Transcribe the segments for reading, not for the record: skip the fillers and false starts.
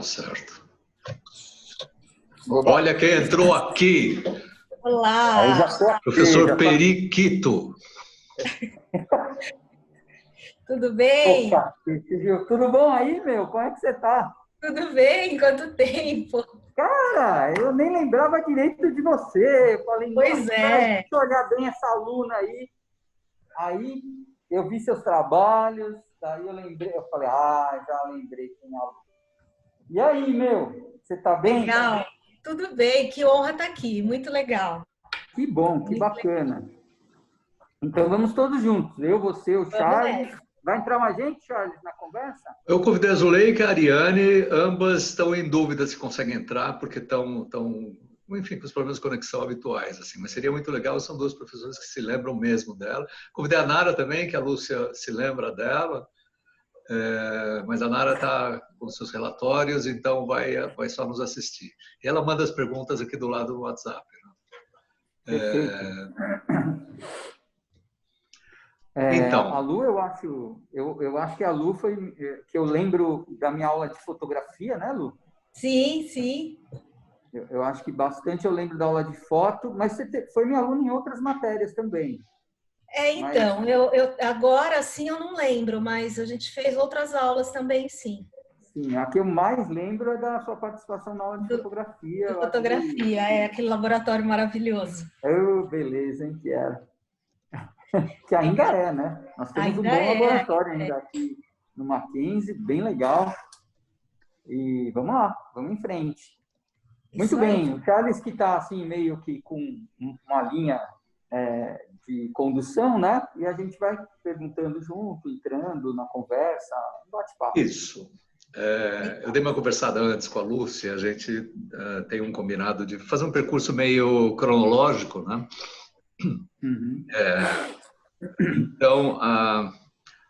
certo. Oba. Olha quem entrou aqui. Olá! Aí já tô aqui, Professor Periquito. Tudo bem? Opa, viu? Tudo bom aí, meu? Como é que você tá? Tudo bem? Quanto tempo? Cara, eu nem lembrava direito de você. Eu falei, Pois nossa, é. deixa eu olhar bem essa aluna aí. Aí eu vi seus trabalhos, daí eu lembrei, eu falei, já lembrei quem é a aluna. E aí, meu? Você tá bem? Legal. Tudo bem, que honra estar aqui. Muito legal. Que bom, que Muito bacana. Então vamos todos juntos. Eu, você, o Vamos Charles. nessa. Vai entrar mais gente, Charles, na conversa? Eu convidei a Zuleika e a Ariane, ambas estão em dúvida se conseguem entrar, porque estão, enfim, com os problemas de conexão habituais, assim. Mas seria muito legal, são duas professoras que se lembram mesmo dela. Convidei a Nara também, que a Lúcia se lembra dela, mas a Nara está com seus relatórios, então vai só nos assistir. E ela manda as perguntas aqui do lado do WhatsApp. Né? Perfeito. Então, A Lu, eu acho que a Lu foi que eu lembro da minha aula de fotografia, né, Lu? Sim, sim. Eu acho que bastante eu lembro da aula de foto, mas você foi minha aluna em outras matérias também. Então, eu agora sim eu não lembro, mas a gente fez outras aulas também, sim. Sim, a que eu mais lembro é da sua participação na aula de fotografia. De Eu acho fotografia, aquele laboratório maravilhoso. beleza, hein, que era. Que ainda é, né? Nós temos um Ainda bom é. laboratório ainda aqui no Mackenzie, bem legal. E vamos lá, vamos em frente. Muito Isso aí. bem, o Charles que está assim meio que com uma linha de condução, né? E a gente vai perguntando junto, entrando na conversa, um bate-papo. isso. Eu dei uma conversada antes com a Lúcia, a gente tem um combinado de fazer um percurso meio cronológico, né? Uhum. Então, a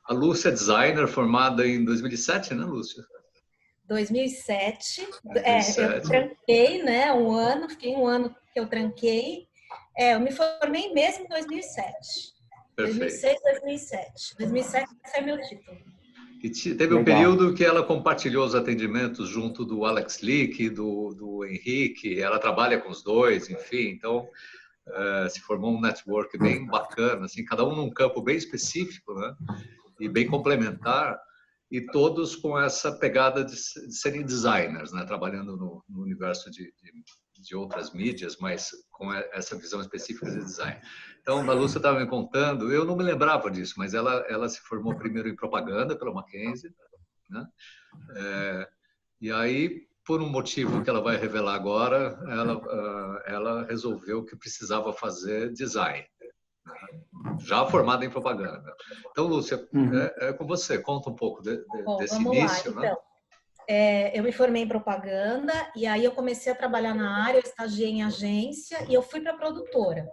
Lúcia é designer, formada em 2007, né, Lúcia? 2007. Eu 2007. tranquei, né? Fiquei um ano que eu tranquei. Eu me formei mesmo em 2007. Perfeito. 2006, 2007. 2007 foi meu título. E teve um período que ela compartilhou os atendimentos junto do Alex Lick, do Henrique, ela trabalha com os dois, enfim, então se formou um network bem bacana, assim, cada um num campo bem específico, né? E bem complementar, e todos com essa pegada de serem designers, né? Trabalhando no universo de outras mídias, mas com essa visão específica de design. Então, a Lúcia estava me contando, eu não me lembrava disso, mas ela se formou primeiro em propaganda pela Mackenzie, né? E aí, por um motivo que ela vai revelar agora, ela resolveu que precisava fazer design, né? Já formada em propaganda. Então, Lúcia, é com você. Conta um pouco Bom, desse vamos início, lá. né? Então, eu me formei em propaganda e aí eu comecei a trabalhar na área, eu estagiei em agência e eu fui para a produtora.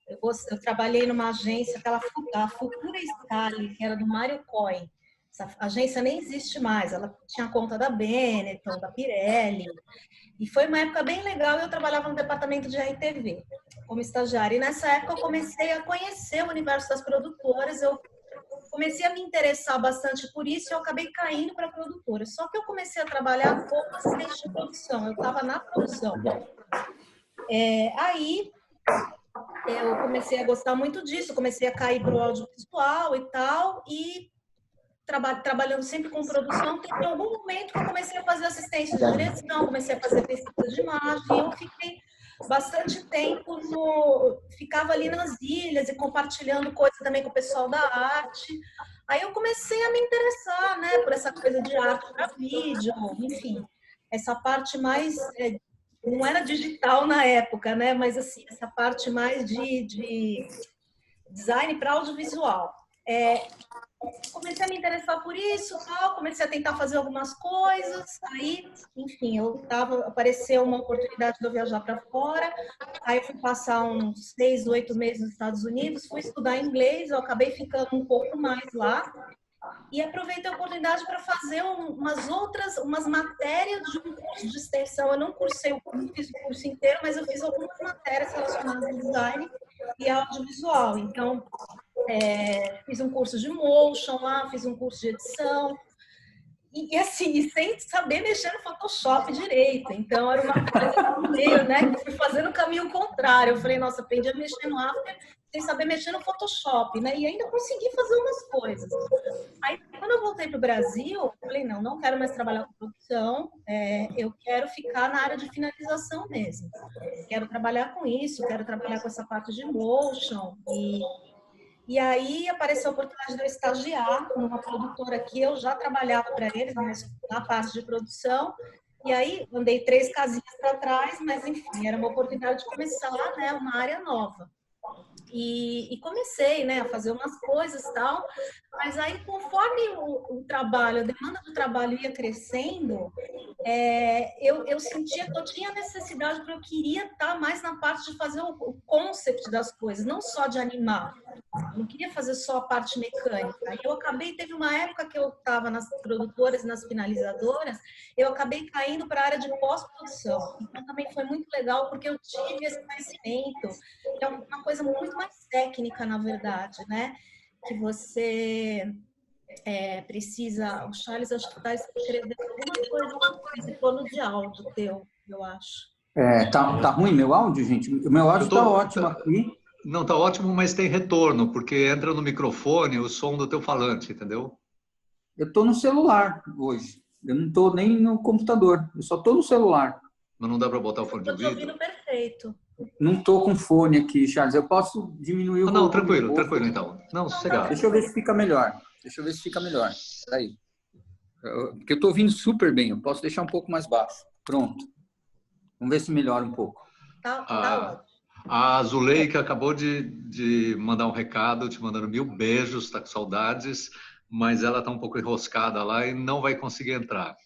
Eu trabalhei numa agência, a Futura Style, que era do Mário Cohen. Essa agência nem existe mais, ela tinha conta da Benetton, da Pirelli. E foi uma época bem legal, eu trabalhava no departamento de RTV, como estagiária. E nessa época eu comecei a conhecer o universo das produtoras, eu comecei a me interessar bastante por isso e eu acabei caindo para a produtora. Só que eu comecei a trabalhar como assistente de produção, eu estava na produção. Aí eu comecei a gostar muito disso, comecei a cair para o audiovisual e tal, e trabalhando sempre com produção, teve algum momento que eu comecei a fazer assistência de direção, comecei a fazer pesquisa de imagem, e eu fiquei bastante tempo ficava ali nas ilhas e compartilhando coisas também com o pessoal da arte. Aí eu comecei a me interessar, né, por essa coisa de arte para vídeo, enfim, essa parte mais não era digital na época, né, mas assim, essa parte mais de design para audiovisual. Comecei a me interessar por isso, tal, comecei a tentar fazer algumas coisas, aí, enfim, apareceu uma oportunidade de eu viajar para fora, aí eu fui passar uns 6, 8 meses nos Estados Unidos, fui estudar inglês, eu acabei ficando um pouco mais lá, e aproveitei a oportunidade para fazer umas matérias de um curso de extensão. Eu não fiz o curso inteiro, mas eu fiz algumas matérias relacionadas ao design e audiovisual. Então, fiz um curso de motion lá, fiz um curso de edição. E assim, sem saber mexer no Photoshop direito. Então, era uma coisa meio, né? Que eu fui fazendo o caminho contrário. Eu falei, nossa, aprendi a mexer no After sem saber mexer no Photoshop, né? E ainda consegui fazer umas coisas. Aí, quando eu voltei para o Brasil, eu falei, não quero mais trabalhar com produção, eu quero ficar na área de finalização mesmo. Quero trabalhar com isso, quero trabalhar com essa parte de motion. E aí apareceu a oportunidade de eu estagiar numa produtora que eu já trabalhava para eles, mas na parte de produção. E aí andei 3 casinhas para trás, mas enfim, era uma oportunidade de começar, né, uma área nova. E comecei, né, a fazer umas coisas e tal, mas aí conforme o trabalho, a demanda do trabalho ia crescendo, eu sentia que eu tinha necessidade, porque eu queria estar mais na parte de fazer o concept das coisas, não só de animar. Eu não queria fazer só a parte mecânica. Aí eu acabei, teve uma época que eu estava nas produtoras e nas finalizadoras, eu acabei caindo para a área de pós-produção. Então também foi muito legal, porque eu tive esse conhecimento, que é uma coisa muito mais técnica, na verdade, né? Que você precisa... O Charles, acho que está escrevendo alguma coisa nesse plano de áudio teu, eu acho. Tá ruim meu áudio, gente? O meu áudio está ótimo aqui. Não, tá ótimo, mas tem retorno, porque entra no microfone o som do teu falante, entendeu? Eu estou no celular hoje. Eu não estou nem no computador. Eu só estou no celular. Mas não dá para botar o fone de ouvido? Estou te ouvindo perfeito. Não estou com fone aqui, Charles. Eu posso diminuir o volume? Não, tranquilo então. Não, sossegado. Deixa eu ver se fica melhor. Peraí. Porque eu estou ouvindo super bem. Eu posso deixar um pouco mais baixo. Pronto. Vamos ver se melhora um pouco. Tá ótimo. A Zuleika acabou de mandar um recado, te mandando 1000 beijos, está com saudades, mas ela está um pouco enroscada lá e não vai conseguir entrar.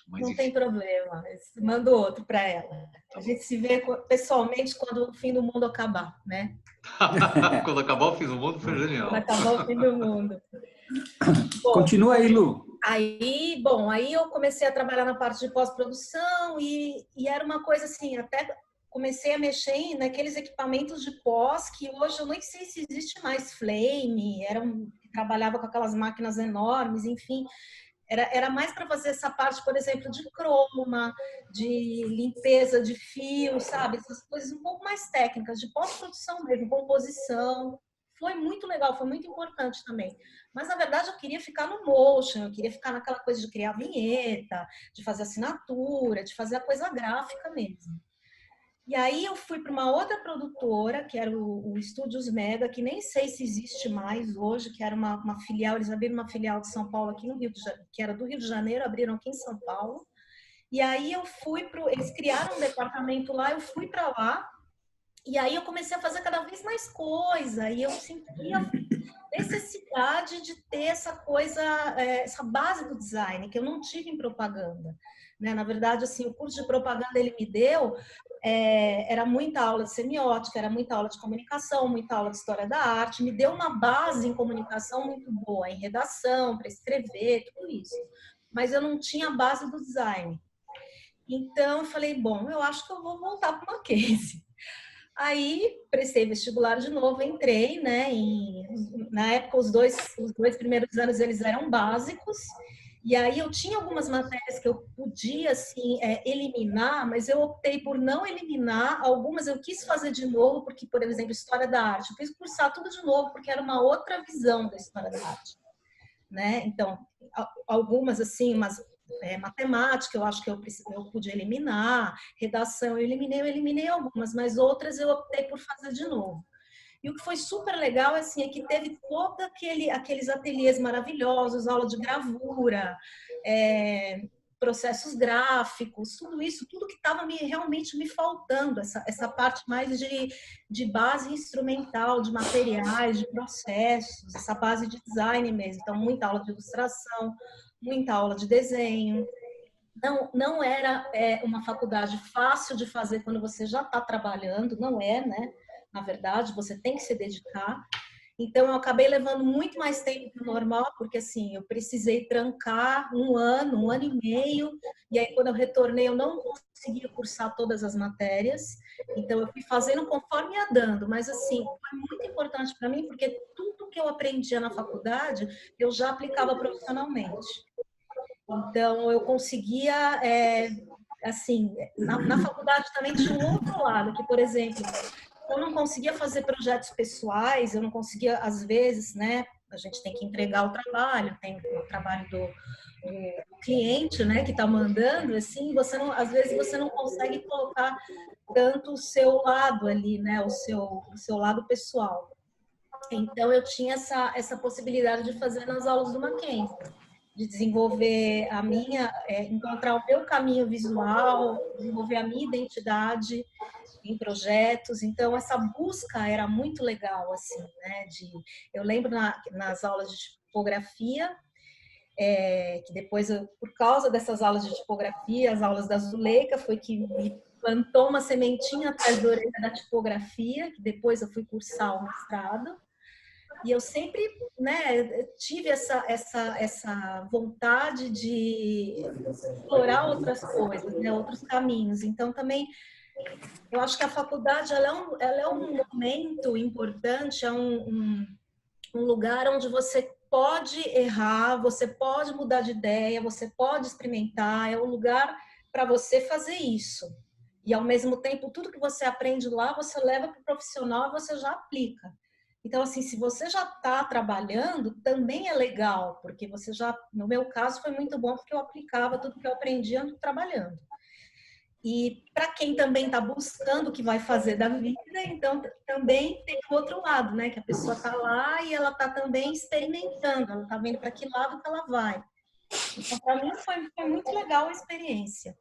Mas, não tem problema, mando outro para ela. A gente se vê pessoalmente quando o fim do mundo acabar, né? Quando acabar o fim do mundo, foi genial. Quando acabar o fim do mundo. Bom, continua aí, Lu. Aí eu comecei a trabalhar na parte de pós-produção e era uma coisa assim, até comecei a mexer naqueles equipamentos de pós que hoje eu nem sei se existe mais, Flame, trabalhava com aquelas máquinas enormes, enfim, era mais para fazer essa parte, por exemplo, de croma, de limpeza de fio, sabe? Essas coisas um pouco mais técnicas, de pós-produção mesmo, composição. Foi muito legal, foi muito importante também. Mas, na verdade, eu queria ficar no motion, eu queria ficar naquela coisa de criar vinheta, de fazer assinatura, de fazer a coisa gráfica mesmo. E aí eu fui para uma outra produtora, que era o Estúdios Mega, que nem sei se existe mais hoje, que era uma filial, eles abriram uma filial de São Paulo aqui no Rio de Janeiro, que era do Rio de Janeiro, abriram aqui em São Paulo. E aí eu fui eles criaram um departamento lá, eu fui para lá, e aí eu comecei a fazer cada vez mais coisa, e eu sentia necessidade de ter essa coisa, essa base do design, que eu não tive em propaganda. Né? Na verdade, assim, o curso de propaganda ele me deu, era muita aula de semiótica, era muita aula de comunicação, muita aula de história da arte, me deu uma base em comunicação muito boa, em redação, para escrever, tudo isso. Mas eu não tinha a base do design. Então, eu falei, bom, eu acho que eu vou voltar para o Mackenzie. Aí, prestei vestibular de novo, entrei, né? Na época, os dois primeiros anos, eles eram básicos. E aí, eu tinha algumas matérias que eu podia, assim, eliminar, mas eu optei por não eliminar. Algumas eu quis fazer de novo, porque, por exemplo, História da Arte. Eu quis cursar tudo de novo, porque era uma outra visão da História da Arte. Né? Então, algumas, assim, matemática, eu acho que eu pude eliminar, redação, eu eliminei algumas, mas outras eu optei por fazer de novo. E o que foi super legal, assim, é que teve todos aqueles ateliês maravilhosos, aula de gravura, processos gráficos, tudo isso, tudo que estava realmente me faltando, essa parte mais de base instrumental, de materiais, de processos, essa base de design mesmo. Então, muita aula de ilustração, muita aula de desenho. Não era uma faculdade fácil de fazer quando você já está trabalhando, não é, né? Na verdade, você tem que se dedicar. Então, eu acabei levando muito mais tempo que o normal, porque, assim, eu precisei trancar um ano e meio, e aí, quando eu retornei, eu não conseguia cursar todas as matérias, então, eu fui fazendo conforme ia dando, mas, assim, foi muito importante para mim, porque tudo que eu aprendia na faculdade, eu já aplicava profissionalmente. Então, eu conseguia, assim, na faculdade também tinha um outro lado, que, por exemplo, eu não conseguia fazer projetos pessoais, eu não conseguia, às vezes, né? A gente tem que entregar o trabalho, tem o trabalho do cliente, né, que está mandando, assim, você não, às vezes você não consegue colocar tanto o seu lado ali, né, o seu lado pessoal. Então, eu tinha essa possibilidade de fazer nas aulas do Mackenzie, de desenvolver a minha, encontrar o meu caminho visual, desenvolver a minha identidade em projetos. Então, essa busca era muito legal, assim, né? Eu lembro nas aulas de tipografia, que depois, por causa dessas aulas de tipografia, as aulas da Zuleika, foi que me plantou uma sementinha atrás da orelha da tipografia, que depois eu fui cursar o mestrado. E eu sempre, né, tive essa vontade de explorar outras coisas, né, outros caminhos. Então, também, eu acho que a faculdade ela é um momento importante, é um lugar onde você pode errar, você pode mudar de ideia, você pode experimentar, é um lugar para você fazer isso. E, ao mesmo tempo, tudo que você aprende lá, você leva para o profissional e você já aplica. Então, assim, se você já está trabalhando, também é legal, porque você já, no meu caso, foi muito bom, porque eu aplicava tudo que eu aprendi ando trabalhando. E para quem também está buscando o que vai fazer da vida, então também tem o outro lado, né? Que a pessoa está lá e ela está também experimentando, ela está vendo para que lado que ela vai. Então, para mim, foi muito legal a experiência.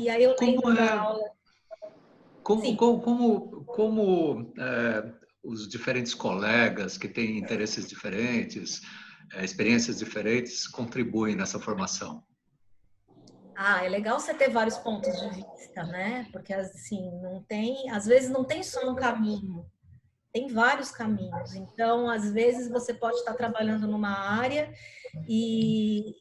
E aí eu lembro da aula... Como os diferentes colegas que têm interesses diferentes, experiências diferentes, contribuem nessa formação? É legal você ter vários pontos de vista, né? Porque, assim, às vezes não tem só um caminho, tem vários caminhos. Então, às vezes você pode estar trabalhando numa área e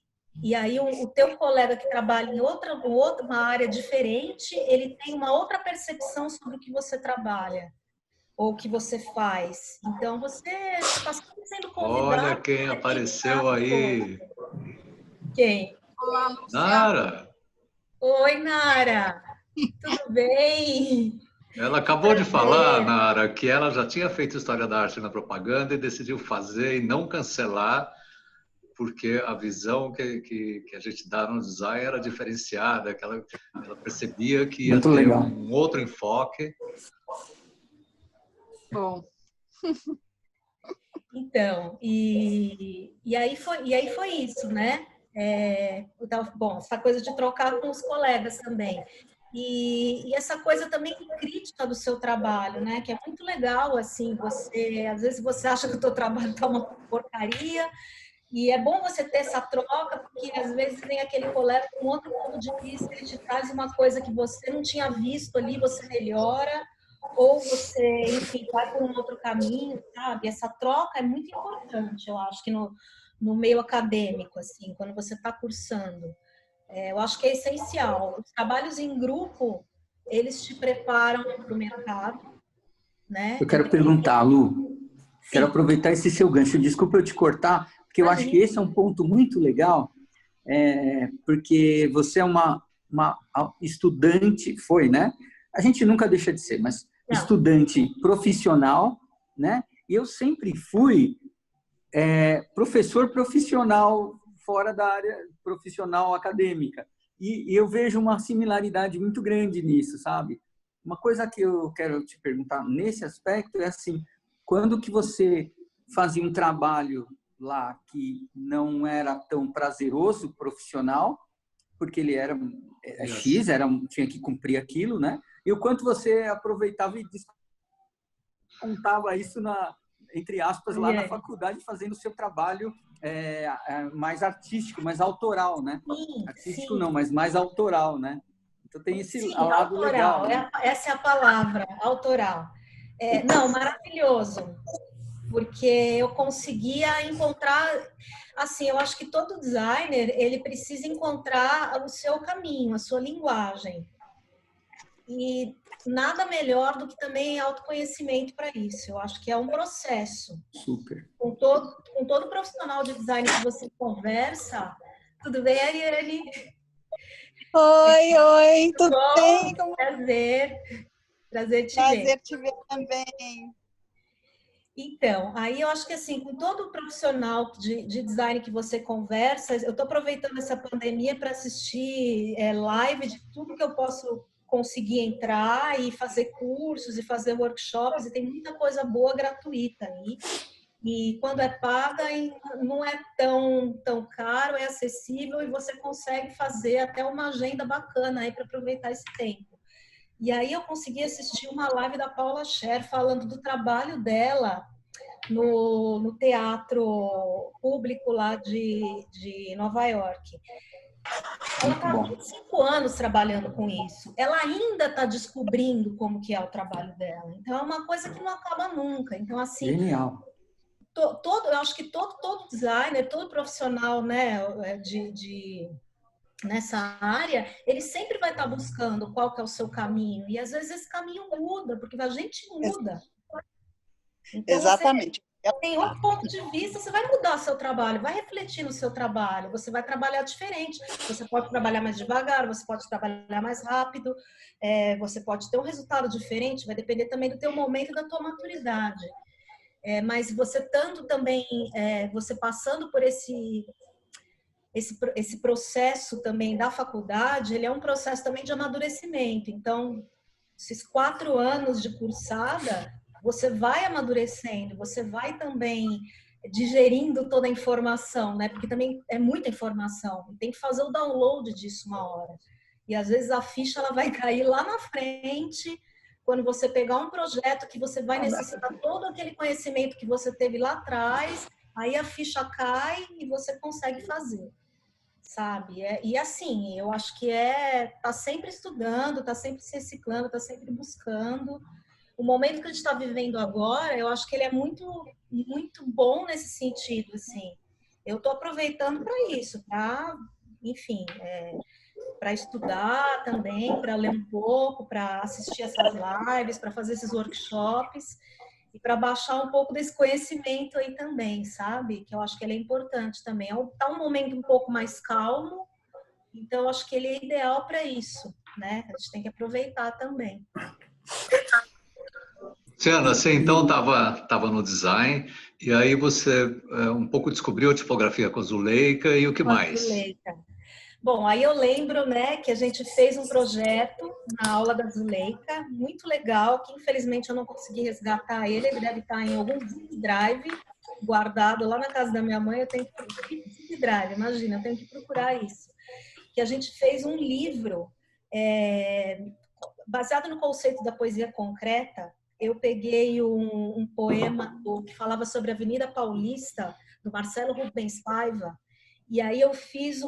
aí o teu colega que trabalha em uma área diferente, ele tem uma outra percepção sobre o que você trabalha ou o que você faz. Então, você está sempre sendo convidado. Olha quem apareceu aí. Quem? Olá, Lúcia. Nara. Oi, Nara. Tudo bem? Ela acabou de falar, Nara, que ela já tinha feito História da Arte na propaganda e decidiu fazer e não cancelar, porque a visão que a gente dá no design era diferenciada, que ela percebia que ia ter um outro enfoque. Bom. Então, e aí foi isso, né? Bom, essa coisa de trocar com os colegas também. E essa coisa também crítica do seu trabalho, né? Que é muito legal, assim, às vezes você acha que o teu trabalho tá uma porcaria, e é bom você ter essa troca, porque às vezes vem aquele colega com outro ponto de vista, ele te traz uma coisa que você não tinha visto ali, você melhora, ou você, enfim, vai por um outro caminho, sabe? Essa troca é muito importante, eu acho, que no meio acadêmico, assim, quando você está cursando. Eu acho que é essencial. Os trabalhos em grupo, eles te preparam para o mercado, né? Eu quero perguntar, Lu, quero aproveitar esse seu gancho. Desculpa eu te cortar, porque eu acho que esse é um ponto muito legal, porque você é uma estudante, né? A gente nunca deixa de ser, mas estudante profissional, né? E eu sempre fui professor profissional fora da área profissional acadêmica. E eu vejo uma similaridade muito grande nisso, sabe? Uma coisa que eu quero te perguntar nesse aspecto é assim, quando que você fazia um trabalho lá que não era tão prazeroso profissional, porque ele era X, tinha que cumprir aquilo, né? E o quanto você aproveitava e contava isso entre aspas, lá na faculdade, fazendo o seu trabalho mais artístico, mais autoral, né? Sim, artístico não, mas mais autoral, né? Então tem esse lado autoral, legal. Né? Essa é a palavra, autoral. Não, maravilhoso, porque eu conseguia encontrar, assim, eu acho que todo designer, ele precisa encontrar o seu caminho, a sua linguagem. E nada melhor do que também autoconhecimento para isso. Eu acho que é um processo. Super. Com todo profissional de design que você conversa, Tudo bem, Ariane? Oi, tudo bem? Prazer te ver. Prazer te ver também. Então, aí eu acho que assim, com todo o profissional de design que você conversa, eu estou aproveitando essa pandemia para assistir live de tudo que eu posso conseguir entrar e fazer cursos e fazer workshops, e tem muita coisa boa gratuita aí. E quando é paga, não é tão caro, é acessível e você consegue fazer até uma agenda bacana aí para aproveitar esse tempo. E aí eu consegui assistir uma live da Paula Scher falando do trabalho dela no teatro público lá de Nova York. Ela está há 25 anos trabalhando com isso. Ela ainda está descobrindo como que é o trabalho dela. Então, é uma coisa que não acaba nunca. Então, assim... Genial. Eu acho que todo designer, todo profissional, né, nessa área, ele sempre vai estar buscando qual que é o seu caminho. E às vezes esse caminho muda, porque a gente muda. Então, exatamente. Você tem outro ponto de vista, você vai mudar seu trabalho, vai refletir no seu trabalho, você vai trabalhar diferente. Você pode trabalhar mais devagar, você pode trabalhar mais rápido, você pode ter um resultado diferente, vai depender também do teu momento e da tua maturidade. Mas você tanto também, você passando por esse processo também da faculdade, ele é um processo também de amadurecimento. Então, esses 4 anos de cursada, você vai amadurecendo, você vai também digerindo toda a informação, né? Porque também é muita informação, tem que fazer o download disso uma hora. E às vezes a ficha ela vai cair lá na frente, quando você pegar um projeto que você vai necessitar todo aquele conhecimento que você teve lá atrás, aí a ficha cai e você consegue fazer, sabe? E assim, eu acho que tá sempre estudando, tá sempre se reciclando, tá sempre buscando. O momento que a gente está vivendo agora, eu acho que ele é muito, muito bom nesse sentido, assim. Eu estou aproveitando para isso, para, enfim, para estudar também, para ler um pouco, para assistir essas lives, para fazer esses workshops e para baixar um pouco desse conhecimento aí também, sabe? Que eu acho que ele é importante também. Tá um momento um pouco mais calmo, então eu acho que ele é ideal para isso, né? A gente tem que aproveitar também. Luciana, você então estava no design e aí você um pouco descobriu a tipografia com a Zuleika e o que mais? Zuleika. Bom, aí eu lembro, né, que a gente fez um projeto na aula da Zuleika, muito legal, que infelizmente eu não consegui resgatar ele deve estar em algum zip drive guardado lá na casa da minha mãe, eu tenho que zip drive, imagina, eu tenho que procurar isso. Que a gente fez um livro baseado no conceito da poesia concreta. Eu peguei um poema que falava sobre a Avenida Paulista, do Marcelo Rubens Paiva, e aí eu fiz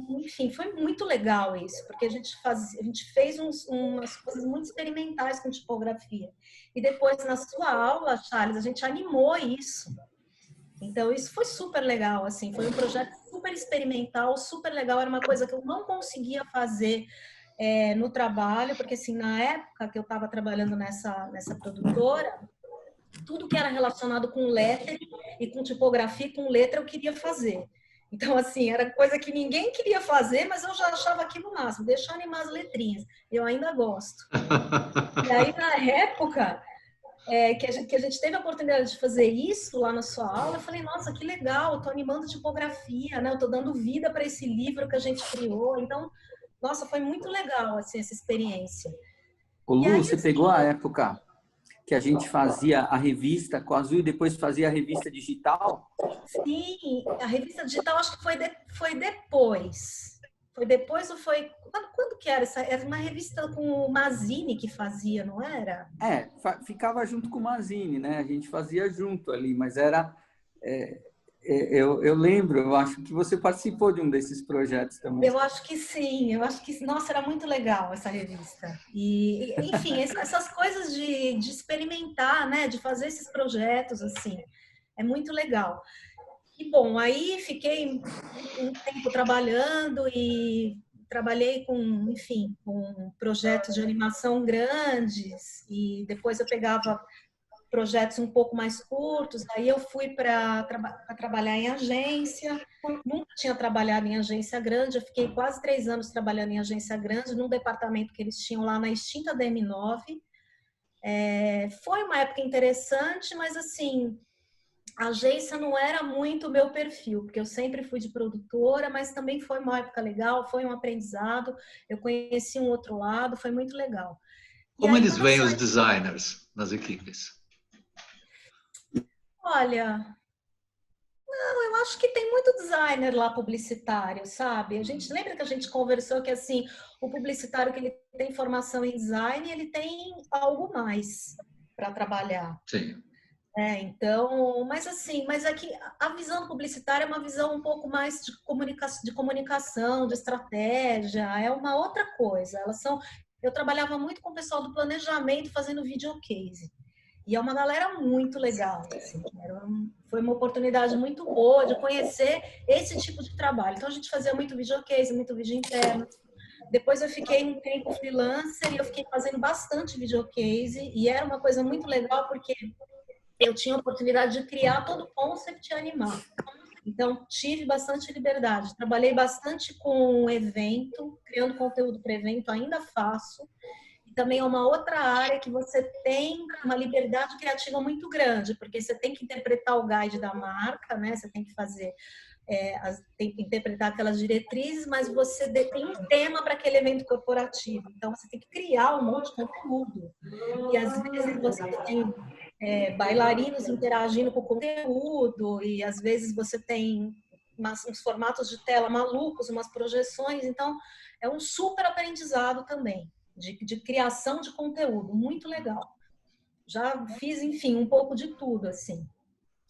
enfim, foi muito legal isso, porque a gente fez umas coisas muito experimentais com tipografia. E depois, na sua aula, Charles, a gente animou isso. Então, isso foi super legal, assim, foi um projeto super experimental, super legal, era uma coisa que eu não conseguia fazer no trabalho, porque assim, na época que eu estava trabalhando nessa produtora, tudo que era relacionado com lettering e com tipografia, com letra, eu queria fazer. Então, assim, era coisa que ninguém queria fazer, mas eu já achava aquilo no máximo, deixa eu animar as letrinhas. Eu ainda gosto. E aí, na época que a gente teve a oportunidade de fazer isso lá na sua aula, eu falei, nossa, que legal, eu tô animando tipografia, né? Eu tô dando vida para esse livro que a gente criou. Então, nossa, foi muito legal, assim, essa experiência. Ô, Lu, você pegou a época que a gente fazia a revista com a Azul e depois fazia a revista digital? Sim, a revista digital acho que foi depois. Foi depois ou foi... Quando que era? Era uma revista com o Mazini que fazia, não era? Ficava junto com o Mazini, né? A gente fazia junto ali, mas era... Eu lembro, eu acho que você participou de um desses projetos também. Eu acho que sim, eu acho que, nossa, era muito legal essa revista. E, enfim, essas coisas de experimentar, né, de fazer esses projetos, assim, é muito legal. E, bom, aí fiquei um tempo trabalhando e trabalhei com, enfim, com projetos de animação grandes e depois eu pegava projetos um pouco mais curtos. Aí eu fui para trabalhar em agência. Nunca tinha trabalhado em agência grande. Eu fiquei quase 3 anos trabalhando em agência grande, num departamento que eles tinham lá na extinta DM9. Foi uma época interessante, mas assim, a agência não era muito o meu perfil, porque eu sempre fui de produtora, mas também foi uma época legal, foi um aprendizado. Eu conheci um outro lado, foi muito legal. Como eles veem os designers nas equipes? Olha, eu acho que tem muito designer lá publicitário, sabe? A gente lembra que a gente conversou que assim, o publicitário que ele tem formação em design, ele tem algo mais para trabalhar. Sim. Então, mas assim, mas aqui a visão publicitária é uma visão um pouco mais de comunicação, de estratégia, é uma outra coisa. Eu trabalhava muito com o pessoal do planejamento fazendo videocase. E é uma galera muito legal, assim, foi uma oportunidade muito boa de conhecer esse tipo de trabalho. Então a gente fazia muito videocase, muito vídeo interno. Depois eu fiquei um tempo freelancer e eu fiquei fazendo bastante videocase e era uma coisa muito legal porque eu tinha a oportunidade de criar todo o concept e animar. Então, tive bastante liberdade. Trabalhei bastante com evento, criando conteúdo para evento, ainda faço. E também é uma outra área que você tem uma liberdade criativa muito grande, porque você tem que interpretar o guide da marca, né? Você tem que fazer, tem que interpretar aquelas diretrizes, mas você tem um tema para aquele evento corporativo. Então, você tem que criar um monte de conteúdo. E às vezes você tem bailarinos interagindo com o conteúdo e às vezes você tem uns formatos de tela malucos, umas projeções, então é um super aprendizado também de criação de conteúdo, muito legal. Já fiz, enfim, um pouco de tudo, assim.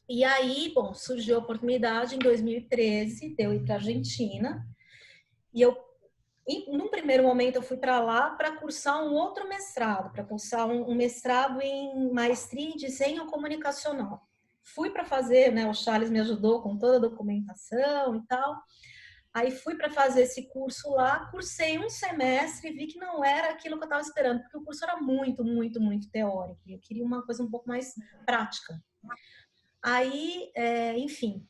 E aí, bom, surgiu a oportunidade em 2013 de eu ir para a Argentina e num primeiro momento eu fui para lá para cursar um outro mestrado, para cursar um mestrado em maestria em desenho comunicacional. Fui para fazer, né, o Charles me ajudou com toda a documentação e tal. Aí fui para fazer esse curso lá, cursei um semestre e vi que não era aquilo que eu estava esperando, porque o curso era muito, muito, muito teórico. Eu queria uma coisa um pouco mais prática. Aí, enfim,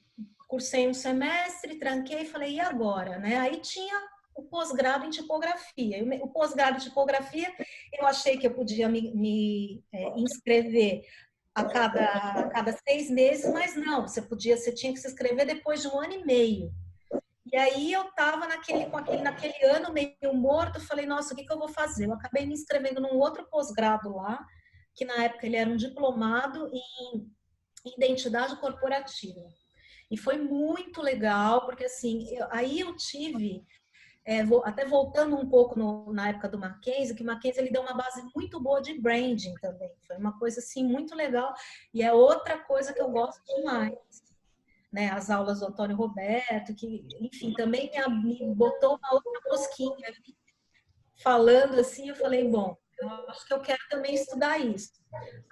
cursei um semestre, tranquei e falei, e agora? Né? Aí tinha o pós-grado em tipografia. O pós-grado em tipografia, eu achei que eu podia me inscrever a cada 6 meses, mas não, você tinha que se inscrever depois de 1 ano e meio. E aí eu estava naquele ano meio morto, falei, nossa, o que eu vou fazer? Eu acabei me inscrevendo num outro pós-grado lá, que na época ele era um diplomado em identidade corporativa. E foi muito legal, porque assim, aí eu tive, até voltando um pouco na época do Mackenzie, que o Mackenzie ele deu uma base muito boa de branding também. Foi uma coisa assim muito legal e é outra coisa que eu gosto demais. Né, as aulas do Antônio Roberto, que, enfim, também me botou uma outra rosquinha ali, falando assim, eu falei, bom, eu acho que eu quero também estudar isso.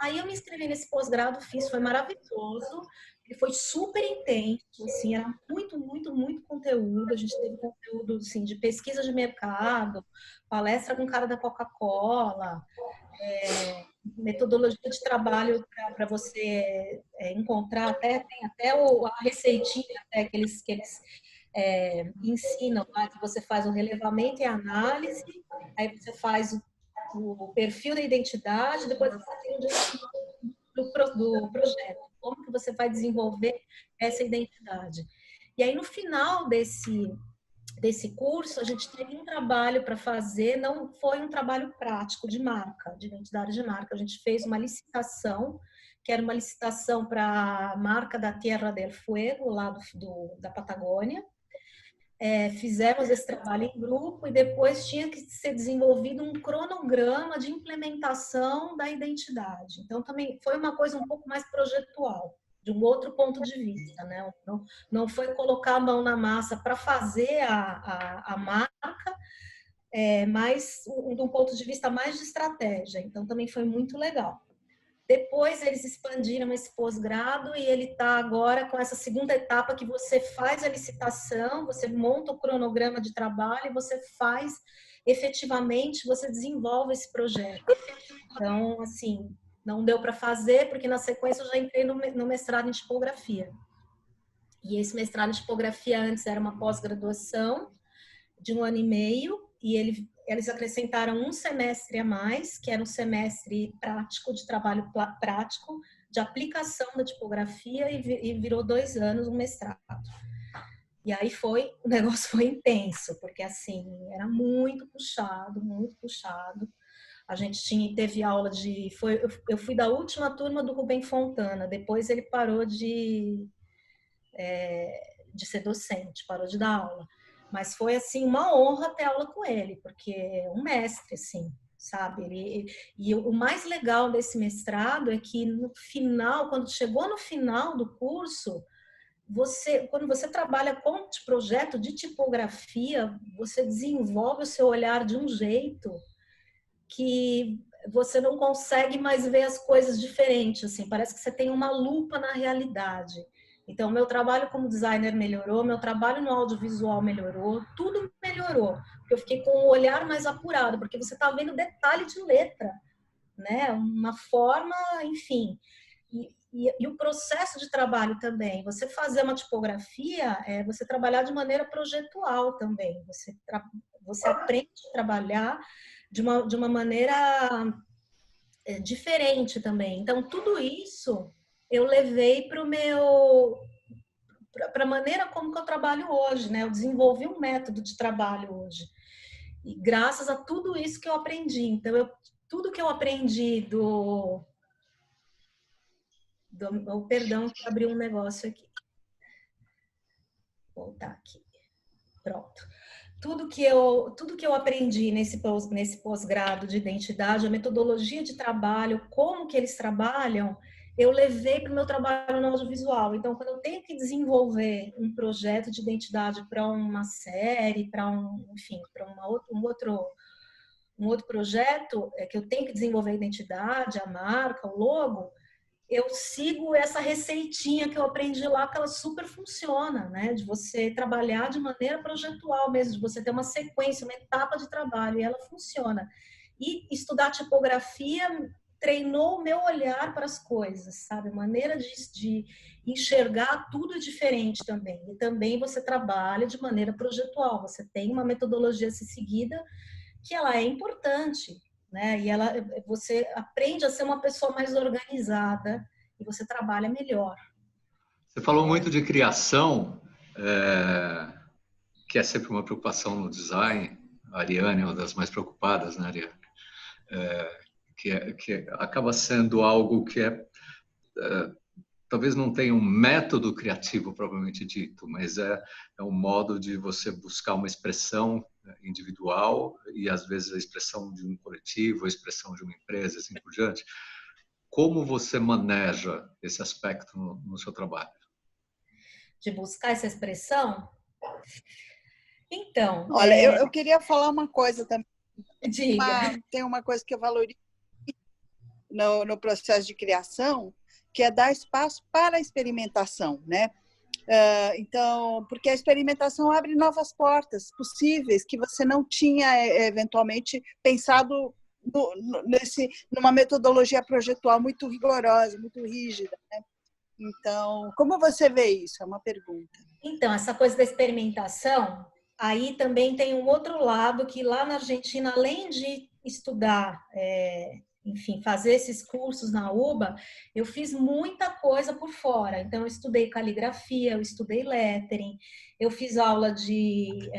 Aí eu me inscrevi nesse pós-grado, fiz, foi maravilhoso, ele foi super intenso, assim, era muito, muito, muito conteúdo, a gente teve conteúdo, assim, de pesquisa de mercado, palestra com o cara da Coca-Cola, metodologia de trabalho para você encontrar, tem até a receitinha até que eles ensinam, tá? Que você faz o relevamento e a análise, aí você faz o perfil da identidade, depois você tem o desenvolvimento do projeto, como que você vai desenvolver essa identidade. E aí, no final desse curso, a gente teve um trabalho para fazer, não foi um trabalho prático de marca, de identidade de marca. A gente fez uma licitação, que era uma licitação para a marca da Tierra del Fuego, lá da Patagônia. Fizemos esse trabalho em grupo e depois tinha que ser desenvolvido um cronograma de implementação da identidade. Então, também foi uma coisa um pouco mais projetual, de um outro ponto de vista, né? Não foi colocar a mão na massa para fazer a marca, mas de um ponto de vista mais de estratégia. Então, também foi muito legal. Depois eles expandiram esse pós-grado e ele está agora com essa segunda etapa que você faz a licitação, você monta o cronograma de trabalho e você faz efetivamente, você desenvolve esse projeto. Então, assim, não deu para fazer, porque na sequência eu já entrei no mestrado em tipografia. E esse mestrado em tipografia antes era uma pós-graduação de 1 ano e meio, e eles acrescentaram um semestre a mais, que era um semestre prático, de trabalho prático, de aplicação da tipografia, e virou 2 anos um mestrado. E aí o negócio foi intenso, porque assim, era muito puxado, muito puxado. A gente teve aula eu fui da última turma do Rubem Fontana, depois ele parou de ser docente, parou de dar aula. Mas foi, assim, uma honra ter aula com ele, porque é um mestre, assim, sabe? E o mais legal desse mestrado é que no final, quando chegou no final do curso, quando você trabalha com projeto de tipografia, você desenvolve o seu olhar de um jeito que você não consegue mais ver as coisas diferentes, assim, parece que você tem uma lupa na realidade. Então, meu trabalho como designer melhorou, meu trabalho no audiovisual melhorou, tudo melhorou, porque eu fiquei com um olhar mais apurado, porque você está vendo detalhe de letra, né? Uma forma, enfim. E o processo de trabalho também. Você fazer uma tipografia é você trabalhar de maneira projetual também. Você aprende a trabalhar de uma maneira diferente também. Então, tudo isso eu levei para a maneira como que eu trabalho hoje, né? Eu desenvolvi um método de trabalho hoje. E graças a tudo isso que eu aprendi. Então, tudo que eu aprendi perdão, que abriu um negócio aqui. Vou voltar aqui. Pronto. Tudo que eu aprendi nesse pós-grado de identidade, a metodologia de trabalho, como que eles trabalham, eu levei para o meu trabalho no audiovisual. Então, quando eu tenho que desenvolver um projeto de identidade para uma série, para um outro projeto, que eu tenho que desenvolver a identidade, a marca, o logo, eu sigo essa receitinha que eu aprendi lá, que ela super funciona, né? De você trabalhar de maneira projetual mesmo, de você ter uma sequência, uma etapa de trabalho, e ela funciona. E estudar tipografia treinou o meu olhar para as coisas, sabe? A maneira de enxergar tudo é diferente também. E também você trabalha de maneira projetual, você tem uma metodologia a ser seguida que ela é importante, né? E você aprende a ser uma pessoa mais organizada e você trabalha melhor. Você falou muito de criação, que é sempre uma preocupação no design. A Ariane é uma das mais preocupadas, né, Ariane? Que acaba sendo algo que talvez não tenha um método criativo propriamente dito, mas é um modo de você buscar uma expressão individual e às vezes a expressão de um coletivo, a expressão de uma empresa, assim por diante. Como você maneja esse aspecto no seu trabalho? De buscar essa expressão? Então, olha, eu queria falar uma coisa também. Diga. Tem uma coisa que eu valorizo no processo de criação, que é dar espaço para a experimentação, né? Então, porque a experimentação abre novas portas possíveis que você não tinha eventualmente pensado numa metodologia projetual muito rigorosa, muito rígida, né? Então, como você vê isso? É uma pergunta. Então, essa coisa da experimentação, aí também tem um outro lado que lá na Argentina, além de estudar, enfim, fazer esses cursos na UBA, eu fiz muita coisa por fora. Então, eu estudei caligrafia, eu estudei lettering, eu fiz aula de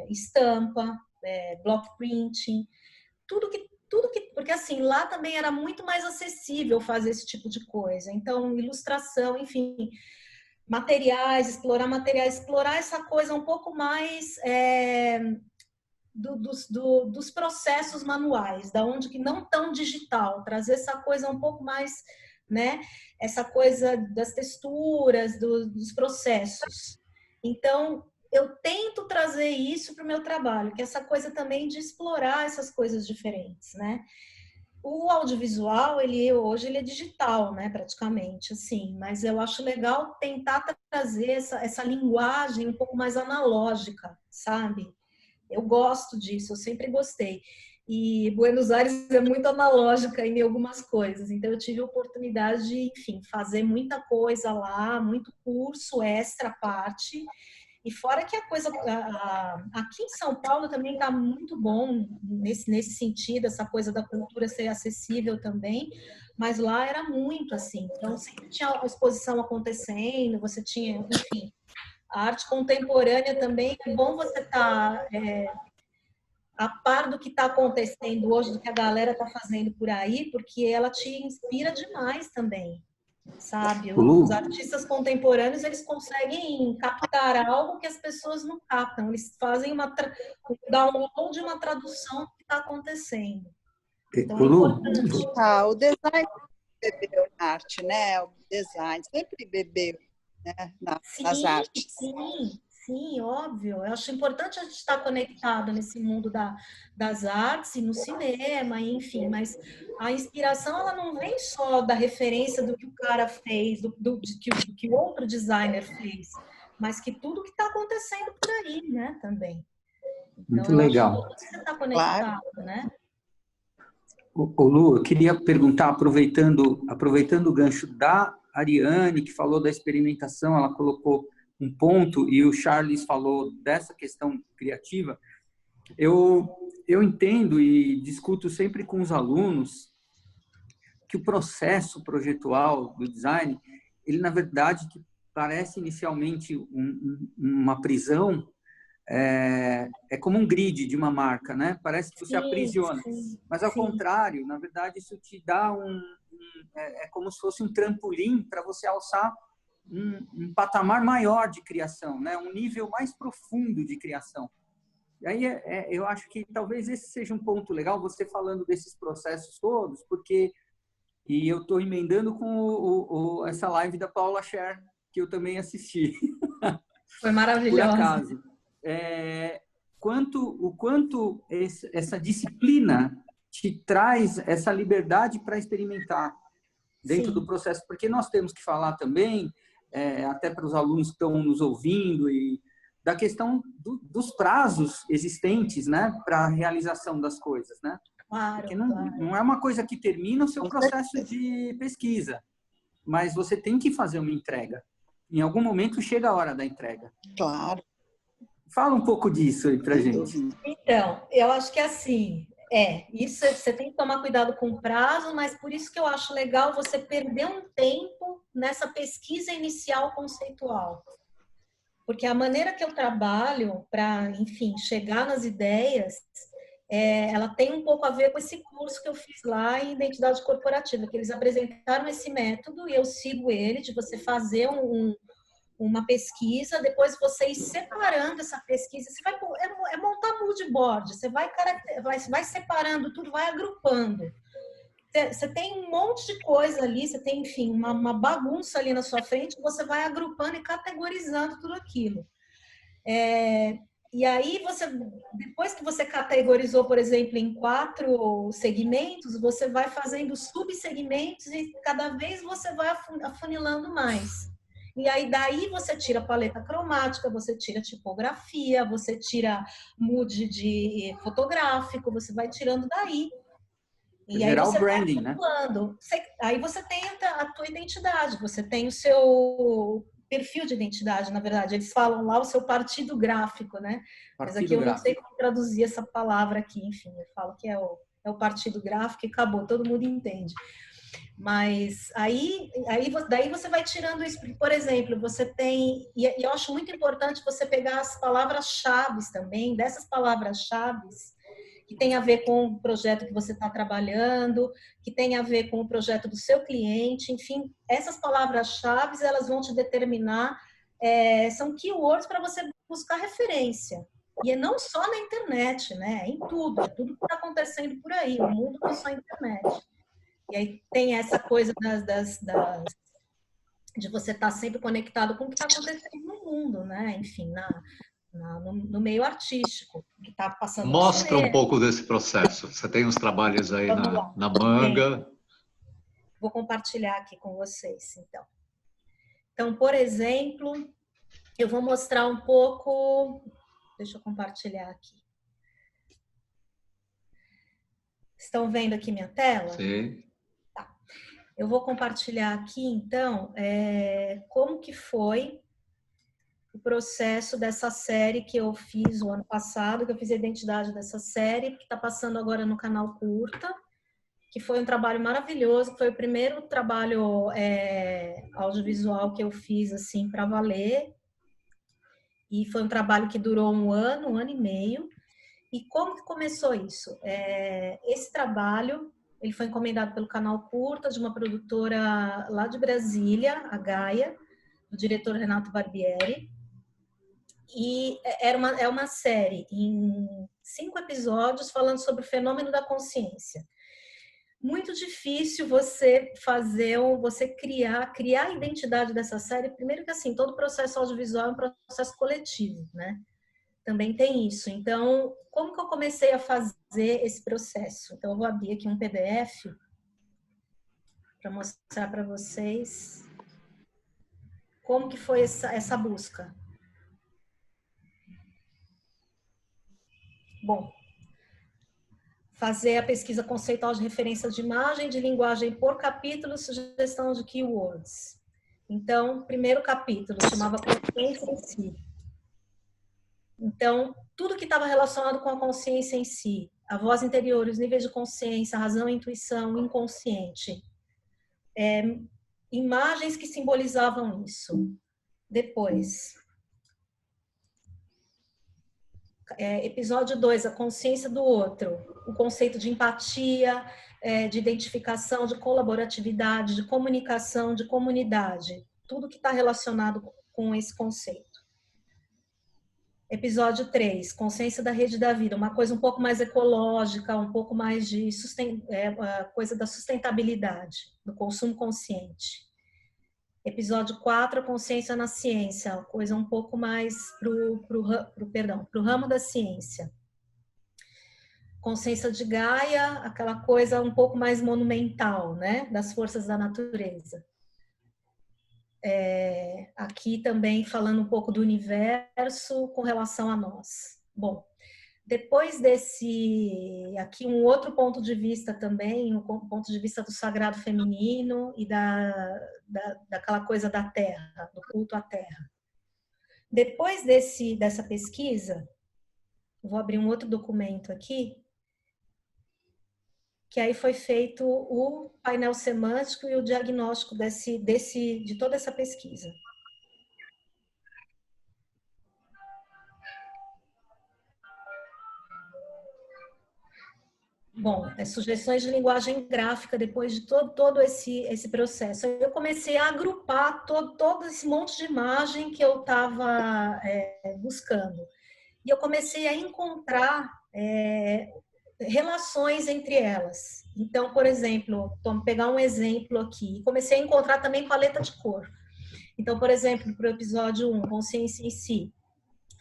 estampa, block printing, tudo que porque assim, lá também era muito mais acessível fazer esse tipo de coisa. Então, ilustração, enfim, explorar essa coisa um pouco mais dos processos manuais, da onde que não tão digital, trazer essa coisa um pouco mais, né? Essa coisa das texturas, dos processos. Então, eu tento trazer isso para o meu trabalho, que é essa coisa também de explorar essas coisas diferentes, né? O audiovisual, hoje ele é digital, né, praticamente, assim, mas eu acho legal tentar trazer essa linguagem um pouco mais analógica, sabe? Eu gosto disso, eu sempre gostei. E Buenos Aires é muito analógica em algumas coisas. Então, eu tive a oportunidade de, enfim, fazer muita coisa lá, muito curso extra à parte. E fora que a coisa... aqui em São Paulo também está muito bom nesse sentido, essa coisa da cultura ser acessível também. Mas lá era muito assim. Então, sempre tinha a exposição acontecendo, você tinha, enfim... A arte contemporânea também, é bom você estar a par do que está acontecendo hoje, do que a galera está fazendo por aí, porque ela te inspira demais também, sabe? Os Lu, artistas contemporâneos, eles conseguem captar algo que as pessoas não captam. Eles fazem um download de uma tradução do que está acontecendo. Então, é Lu, importante. O design bebeu na arte, né? O design sempre bebeu, né? Nas artes. Sim, óbvio. Eu acho importante a gente estar conectado nesse mundo das artes e no cinema, enfim, mas a inspiração ela não vem só da referência do que o cara fez, do que o outro designer fez, mas que tudo que está acontecendo por aí, né, também. Então, muito eu acho legal. que você está conectado, Claro. né? Ô, Lu, eu queria perguntar, aproveitando o gancho da Ariane, que falou da experimentação, ela colocou um ponto, e o Charles falou dessa questão criativa. Eu entendo e discuto sempre com os alunos que o processo projetual do design, ele, na verdade, que parece inicialmente uma prisão, é como um grid de uma marca, né? Parece que você aprisiona. Mas, ao contrário, na verdade, isso te dá é como se fosse um trampolim para você alçar um patamar maior de criação, né? Um nível mais profundo de criação. E aí eu acho que talvez esse seja um ponto legal, você falando desses processos todos, porque e eu estou emendando com essa live da Paula Scher, que eu também assisti. Foi maravilhosa. Por acaso. O quanto essa disciplina te traz essa liberdade para experimentar dentro do processo, porque nós temos que falar também, até para os alunos que estão nos ouvindo, e da questão dos prazos existentes, né, para a realização das coisas, né? Claro, porque não é uma coisa que termina o seu processo de pesquisa, mas você tem que fazer uma entrega. Em algum momento chega a hora da entrega. Claro. Fala um pouco disso aí pra gente. Então, eu acho que assim, isso você tem que tomar cuidado com o prazo, mas por isso que eu acho legal você perder um tempo nessa pesquisa inicial conceitual. Porque a maneira que eu trabalho para, enfim, chegar nas ideias, ela tem um pouco a ver com esse curso que eu fiz lá em Identidade Corporativa, que eles apresentaram esse método e eu sigo ele, de você fazer uma pesquisa, depois você ir separando essa pesquisa, você vai montar mood board, você vai separando tudo, vai agrupando. Você tem um monte de coisa ali, você tem, enfim, uma bagunça ali na sua frente, você vai agrupando e categorizando tudo aquilo. E aí, depois que você categorizou, por exemplo, em 4 segmentos, você vai fazendo subsegmentos e cada vez você vai afunilando mais. E aí, daí você tira paleta cromática, você tira tipografia, você tira mood de fotográfico, você vai tirando daí. E aí gerar você o branding, né? Aí você tem a tua identidade, você tem o seu perfil de identidade, na verdade. Eles falam lá o seu partido gráfico, né? Mas aqui eu não sei como traduzir essa palavra aqui, enfim, eu falo que é o partido gráfico e acabou, todo mundo entende. Mas daí você vai tirando isso, por exemplo, você tem, e eu acho muito importante você pegar as palavras-chave também, dessas palavras-chave que tem a ver com o projeto que você está trabalhando, que tem a ver com o projeto do seu cliente, enfim, essas palavras-chave, elas vão te determinar, são keywords para você buscar referência. E é não só na internet, né? É em tudo que está acontecendo por aí, o mundo não é só a internet. E aí tem essa coisa de você estar sempre conectado com o que está acontecendo no mundo, né? Enfim, no meio artístico, que está passando. Mostra um pouco desse processo. Você tem uns trabalhos aí na manga. Vou compartilhar aqui com vocês, então. Então, por exemplo, eu vou mostrar um pouco. Deixa eu compartilhar aqui. Estão vendo aqui minha tela? Sim. Eu vou compartilhar aqui, então, como que foi o processo dessa série que eu fiz o ano passado, que eu fiz a identidade dessa série, que está passando agora no canal Curta, que foi um trabalho maravilhoso, foi o primeiro trabalho audiovisual que eu fiz, assim, para valer, e foi um trabalho que durou um ano e meio. E como que começou isso? Esse trabalho, ele foi encomendado pelo canal Curta, de uma produtora lá de Brasília, a Gaia, do diretor Renato Barbieri. E é uma série em 5 episódios falando sobre o fenômeno da consciência. Muito difícil você criar a identidade dessa série. Primeiro que assim, todo processo audiovisual é um processo coletivo, né? Também tem isso. Então, como que eu comecei a fazer esse processo? Então, eu vou abrir aqui um PDF para mostrar para vocês como que foi essa busca. Bom, fazer a pesquisa conceitual de referência de imagem, de linguagem por capítulo, sugestão de keywords. Então, primeiro capítulo chamava Consciência em Si. Então, tudo que estava relacionado com a consciência em si, a voz interior, os níveis de consciência, a razão, a intuição, o inconsciente. Imagens que simbolizavam isso. Depois, episódio 2, a consciência do outro, o conceito de empatia, de identificação, de colaboratividade, de comunicação, de comunidade, tudo que está relacionado com esse conceito. Episódio 3, consciência da rede da vida, uma coisa um pouco mais ecológica, um pouco mais de coisa da sustentabilidade, do consumo consciente. Episódio 4, a consciência na ciência, coisa um pouco mais pro ramo da ciência. Consciência de Gaia, aquela coisa um pouco mais monumental, né, das forças da natureza. Aqui também falando um pouco do universo com relação a nós. Bom, depois aqui um outro ponto de vista também, um ponto de vista do sagrado feminino e daquela coisa da terra, do culto à terra. Depois dessa pesquisa, vou abrir um outro documento aqui, que aí foi feito o painel semântico e o diagnóstico de toda essa pesquisa. Bom, sugestões de linguagem gráfica depois de todo esse processo. Eu comecei a agrupar todo esse monte de imagem que eu estava buscando. E eu comecei a encontrar relações entre elas. Então, por exemplo, vamos pegar um exemplo aqui. Comecei a encontrar também paleta de cor. Então, por exemplo, para o episódio 1, Consciência em Si,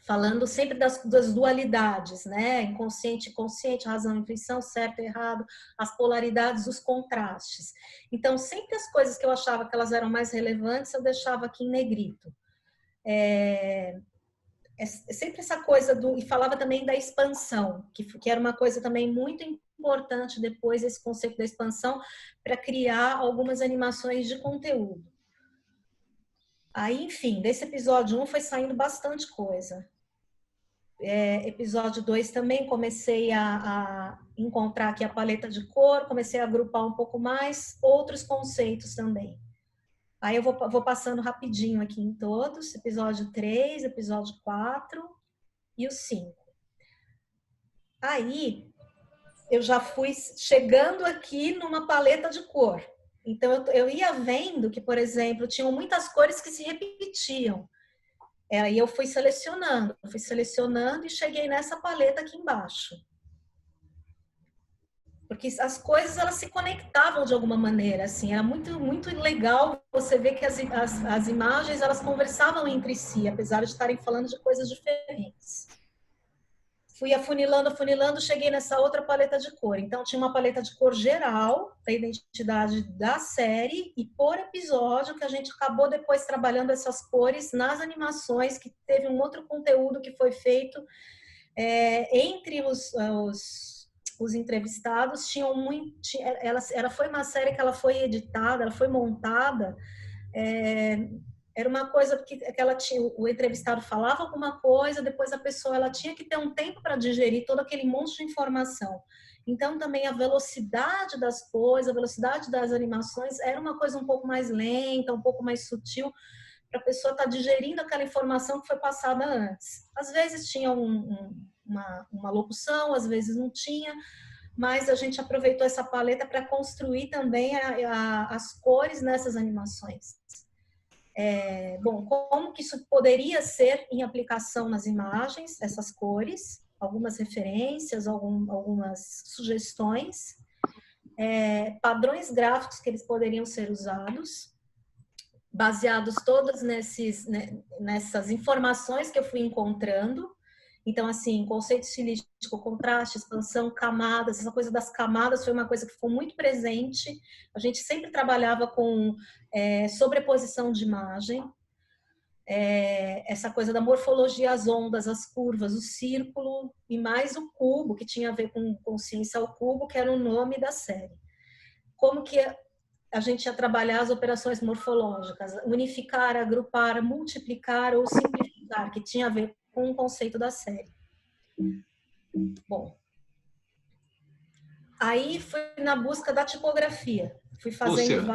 falando sempre das dualidades, né? Inconsciente e consciente, razão e intuição, certo e errado, as polaridades, os contrastes. Então, sempre as coisas que eu achava que elas eram mais relevantes, eu deixava aqui em negrito. Sempre essa coisa e falava também da expansão, que era uma coisa também muito importante depois, esse conceito da expansão, para criar algumas animações de conteúdo. Aí, enfim, desse episódio 1 foi saindo bastante coisa. Episódio 2 também comecei a encontrar aqui a paleta de cor, comecei a agrupar um pouco mais, outros conceitos também. Aí eu vou passando rapidinho aqui em todos, episódio 3, episódio 4 e o 5. Aí eu já fui chegando aqui numa paleta de cor. Então eu ia vendo que, por exemplo, tinham muitas cores que se repetiam. Aí eu fui selecionando e cheguei nessa paleta aqui embaixo. Porque as coisas, elas se conectavam de alguma maneira, assim, era muito, muito legal você ver que as imagens, elas conversavam entre si, apesar de estarem falando de coisas diferentes. Fui afunilando, cheguei nessa outra paleta de cor. Então, tinha uma paleta de cor geral, da identidade da série, e por episódio, que a gente acabou depois trabalhando essas cores nas animações, que teve um outro conteúdo que foi feito entre os os entrevistados tinham muito... Ela foi uma série que ela foi editada, ela foi montada... era uma coisa que ela tinha, o entrevistado falava alguma coisa, depois a pessoa ela tinha que ter um tempo para digerir todo aquele monte de informação. Então também a velocidade das coisas, a velocidade das animações era uma coisa um pouco mais lenta, um pouco mais sutil, para a pessoa estar digerindo aquela informação que foi passada antes. Às vezes tinha uma locução, às vezes não tinha, mas a gente aproveitou essa paleta para construir também as cores nessas animações. Bom, como que isso poderia ser em aplicação nas imagens, essas cores, algumas referências, algumas sugestões, padrões gráficos que eles poderiam ser usados, baseados todas nessas informações que eu fui encontrando. Então, assim, conceito estilístico, contraste, expansão, camadas, essa coisa das camadas foi uma coisa que ficou muito presente. A gente sempre trabalhava com sobreposição de imagem, essa coisa da morfologia, as ondas, as curvas, o círculo e mais o cubo, que tinha a ver com consciência ao cubo, que era o nome da série. Como que a gente ia trabalhar as operações morfológicas, unificar, agrupar, multiplicar ou simplificar, que tinha a ver com o conceito da série. Bom, aí fui na busca da tipografia. Fui fazendo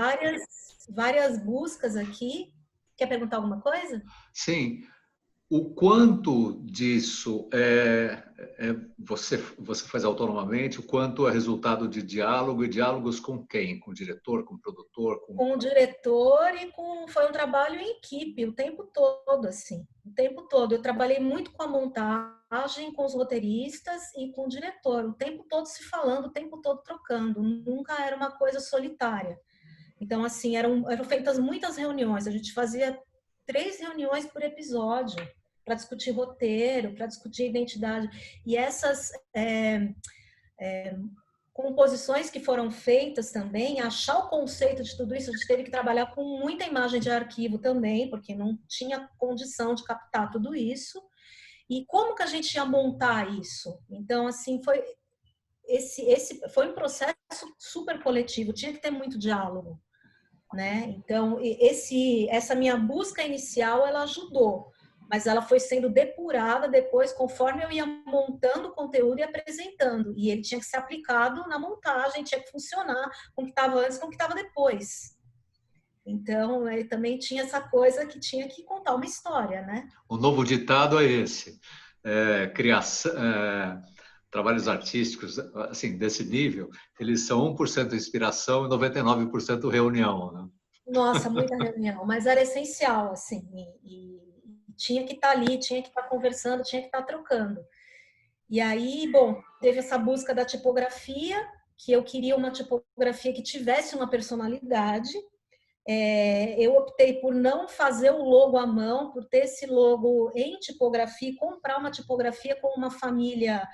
várias buscas aqui. Quer perguntar alguma coisa? Sim. O quanto disso você faz autonomamente, o quanto é resultado de diálogo e diálogos com quem? Com o diretor, com o produtor? Com o diretor foi um trabalho em equipe o tempo todo, assim, o tempo todo. Eu trabalhei muito com a montagem, com os roteiristas e com o diretor, o tempo todo se falando, o tempo todo trocando. Nunca era uma coisa solitária. Então, assim, eram feitas muitas reuniões. A gente fazia 3 reuniões por episódio para discutir roteiro, para discutir identidade. E essas composições que foram feitas também, achar o conceito de tudo isso, a gente teve que trabalhar com muita imagem de arquivo também, porque não tinha condição de captar tudo isso. E como que a gente ia montar isso? Então, assim, foi um processo super coletivo, tinha que ter muito diálogo, né? Então, essa minha busca inicial, ela ajudou, mas ela foi sendo depurada depois, conforme eu ia montando o conteúdo e apresentando. E ele tinha que ser aplicado na montagem, tinha que funcionar com o que estava antes, com o que estava depois. Então, ele também tinha essa coisa que tinha que contar uma história, né? O novo ditado é esse. Criação... trabalhos artísticos assim, desse nível, eles são 1% inspiração e 99% reunião, né? Nossa, muita reunião, mas era essencial, assim, e tinha que estar ali, tinha que estar conversando, tinha que estar trocando. E aí, bom, teve essa busca da tipografia, que eu queria uma tipografia que tivesse uma personalidade. Eu optei por não fazer o logo à mão, por ter esse logo em tipografia, comprar uma tipografia com uma família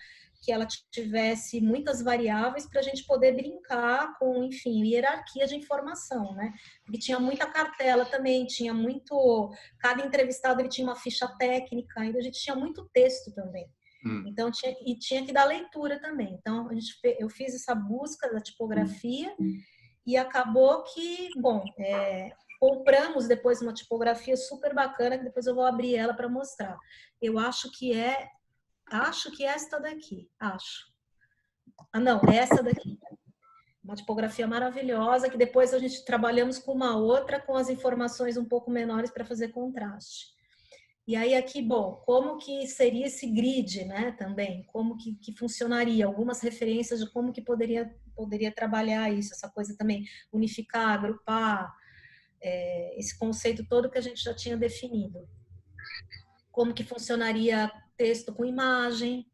que ela tivesse muitas variáveis para a gente poder brincar com, enfim, hierarquia de informação, né? Porque tinha muita cartela também, tinha muito... Cada entrevistado ele tinha uma ficha técnica, ainda a gente tinha muito texto também. Então, tinha que dar leitura também. Então, eu fiz essa busca da tipografia e acabou que, bom, compramos depois uma tipografia super bacana, que depois eu vou abrir ela para mostrar. Eu acho que esta daqui, acho. Ah, não, essa daqui. Uma tipografia maravilhosa, que depois a gente trabalhamos com uma outra, com as informações um pouco menores para fazer contraste. E aí aqui, bom, como que seria esse grid, né, também? Como que funcionaria? Algumas referências de como que poderia trabalhar isso, essa coisa também, unificar, agrupar, esse conceito todo que a gente já tinha definido. Como que funcionaria texto com imagem,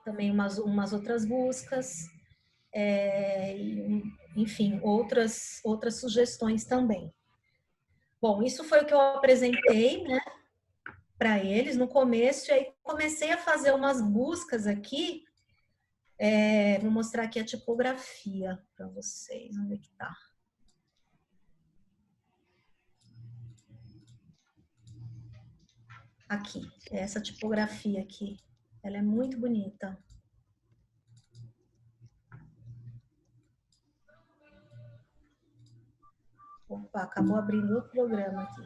também umas outras buscas, enfim, outras sugestões também. Bom, isso foi o que eu apresentei, né, para eles no começo, e aí comecei a fazer umas buscas aqui. Vou mostrar aqui a tipografia para vocês, onde é que tá? Aqui, essa tipografia aqui, ela é muito bonita. Opa, acabou abrindo outro programa aqui.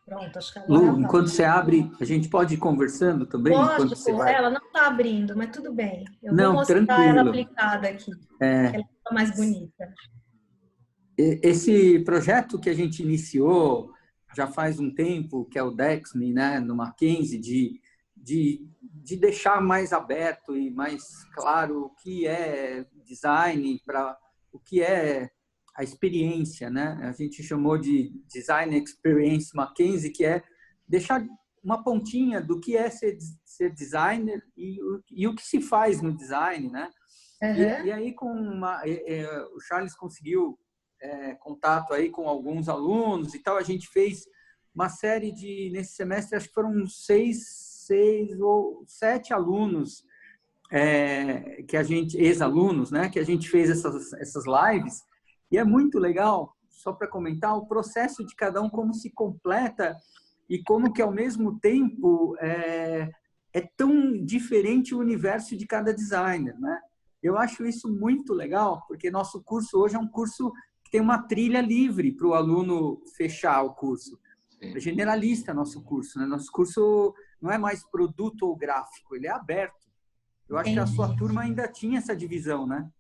Pronto, acho que agora Lu, enquanto você abre, a gente pode ir conversando também? Enquanto você lógico, vai... ela não está abrindo, mas tudo bem. Eu vou Não, mostrar ela tranquilo. aplicada aqui, que ela está mais bonita. Esse projeto que a gente iniciou já faz um tempo, que é o Dexme, né, no Mackenzie, de deixar mais aberto e mais claro o que é design, para o que é a experiência, né? A gente chamou de Design Experience Mackenzie, que é deixar uma pontinha do que é ser designer e o que se faz no design, né? E aí o Charles conseguiu contato aí com alguns alunos e tal. A gente fez uma série nesse semestre, acho que foram 6 ou 7 alunos, ex-alunos, né, que a gente fez essas lives. E é muito legal, só para comentar, o processo de cada um, como se completa e como que, ao mesmo tempo, é tão diferente o universo de cada designer, né? Eu acho isso muito legal, porque nosso curso hoje é um curso que tem uma trilha livre para o aluno fechar o curso. É generalista nosso curso, né? Nosso curso não é mais produto ou gráfico, ele é aberto. Eu acho que a sua turma ainda tinha essa divisão, né?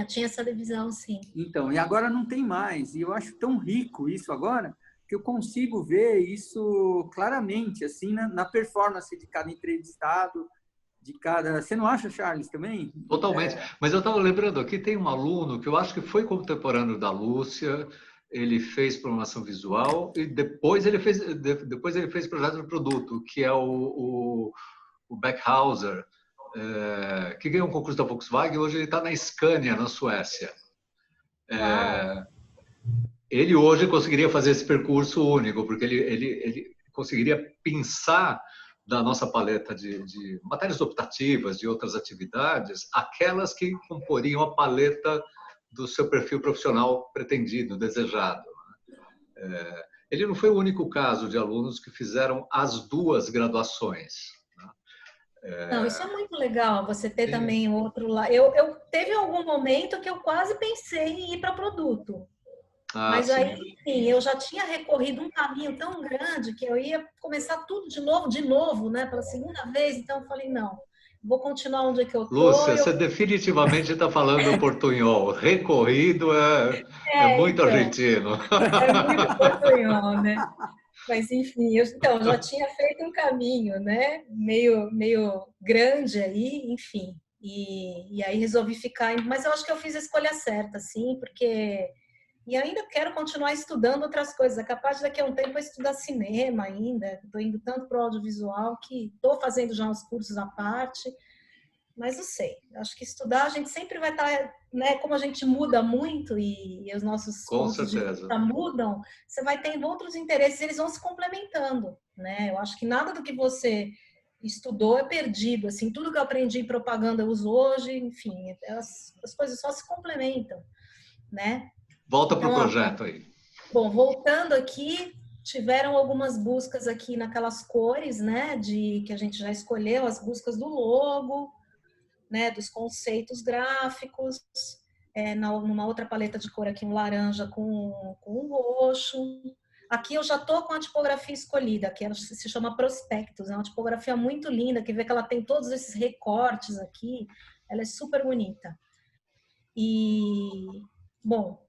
Tinha essa divisão, sim. Então, e agora não tem mais. E eu acho tão rico isso agora, que eu consigo ver isso claramente, assim, na performance de cada entrevistado, de cada... Você não acha, Charles, também? Totalmente. Mas eu estava lembrando aqui, tem um aluno que eu acho que foi contemporâneo da Lúcia, ele fez programação visual e depois ele fez projeto de produto, que é o Beckhauser, que ganhou um concurso da Volkswagen. Hoje ele está na Scania, na Suécia. Ele hoje conseguiria fazer esse percurso único, porque ele conseguiria pensar da nossa paleta de matérias optativas, de outras atividades, aquelas que comporiam a paleta do seu perfil profissional pretendido, desejado. Ele não foi o único caso de alunos que fizeram as 2 graduações. Não, isso é muito legal, você ter também outro lado. Eu teve algum momento que eu quase pensei em ir para produto. Mas aí, enfim, eu já tinha recorrido um caminho tão grande que eu ia começar tudo de novo, né? Pela segunda vez. Então, eu falei, não, vou continuar onde é que eu estou. Lúcia, você definitivamente está falando portunhol. Recorrido é muito então, argentino. é muito portunhol, né? Mas, enfim, então, já tinha feito um caminho, né? Meio grande aí, enfim. E aí resolvi ficar. Mas eu acho que eu fiz a escolha certa, assim, porque... E ainda quero continuar estudando outras coisas. É capaz de daqui a um tempo eu estudar cinema ainda. Estou indo tanto para o audiovisual que estou fazendo já uns cursos à parte. Mas não sei. Acho que estudar a gente sempre vai estar, né? Como a gente muda muito e os nossos Com pontos de certeza. vista mudam, você vai tendo outros interesses, eles vão se complementando, né? Eu acho que nada do que você estudou é perdido. Assim, tudo que eu aprendi em propaganda eu uso hoje, enfim, as coisas só se complementam, né? Volta para o Então, projeto aí. Bom, voltando aqui, tiveram algumas buscas aqui naquelas cores, né, que a gente já escolheu, as buscas do logo, né, dos conceitos gráficos, numa outra paleta de cor aqui, um laranja com um roxo. Aqui eu já tô com a tipografia escolhida, que ela se chama Prospectus, é uma tipografia muito linda, que vê que ela tem todos esses recortes aqui, ela é super bonita. E, bom,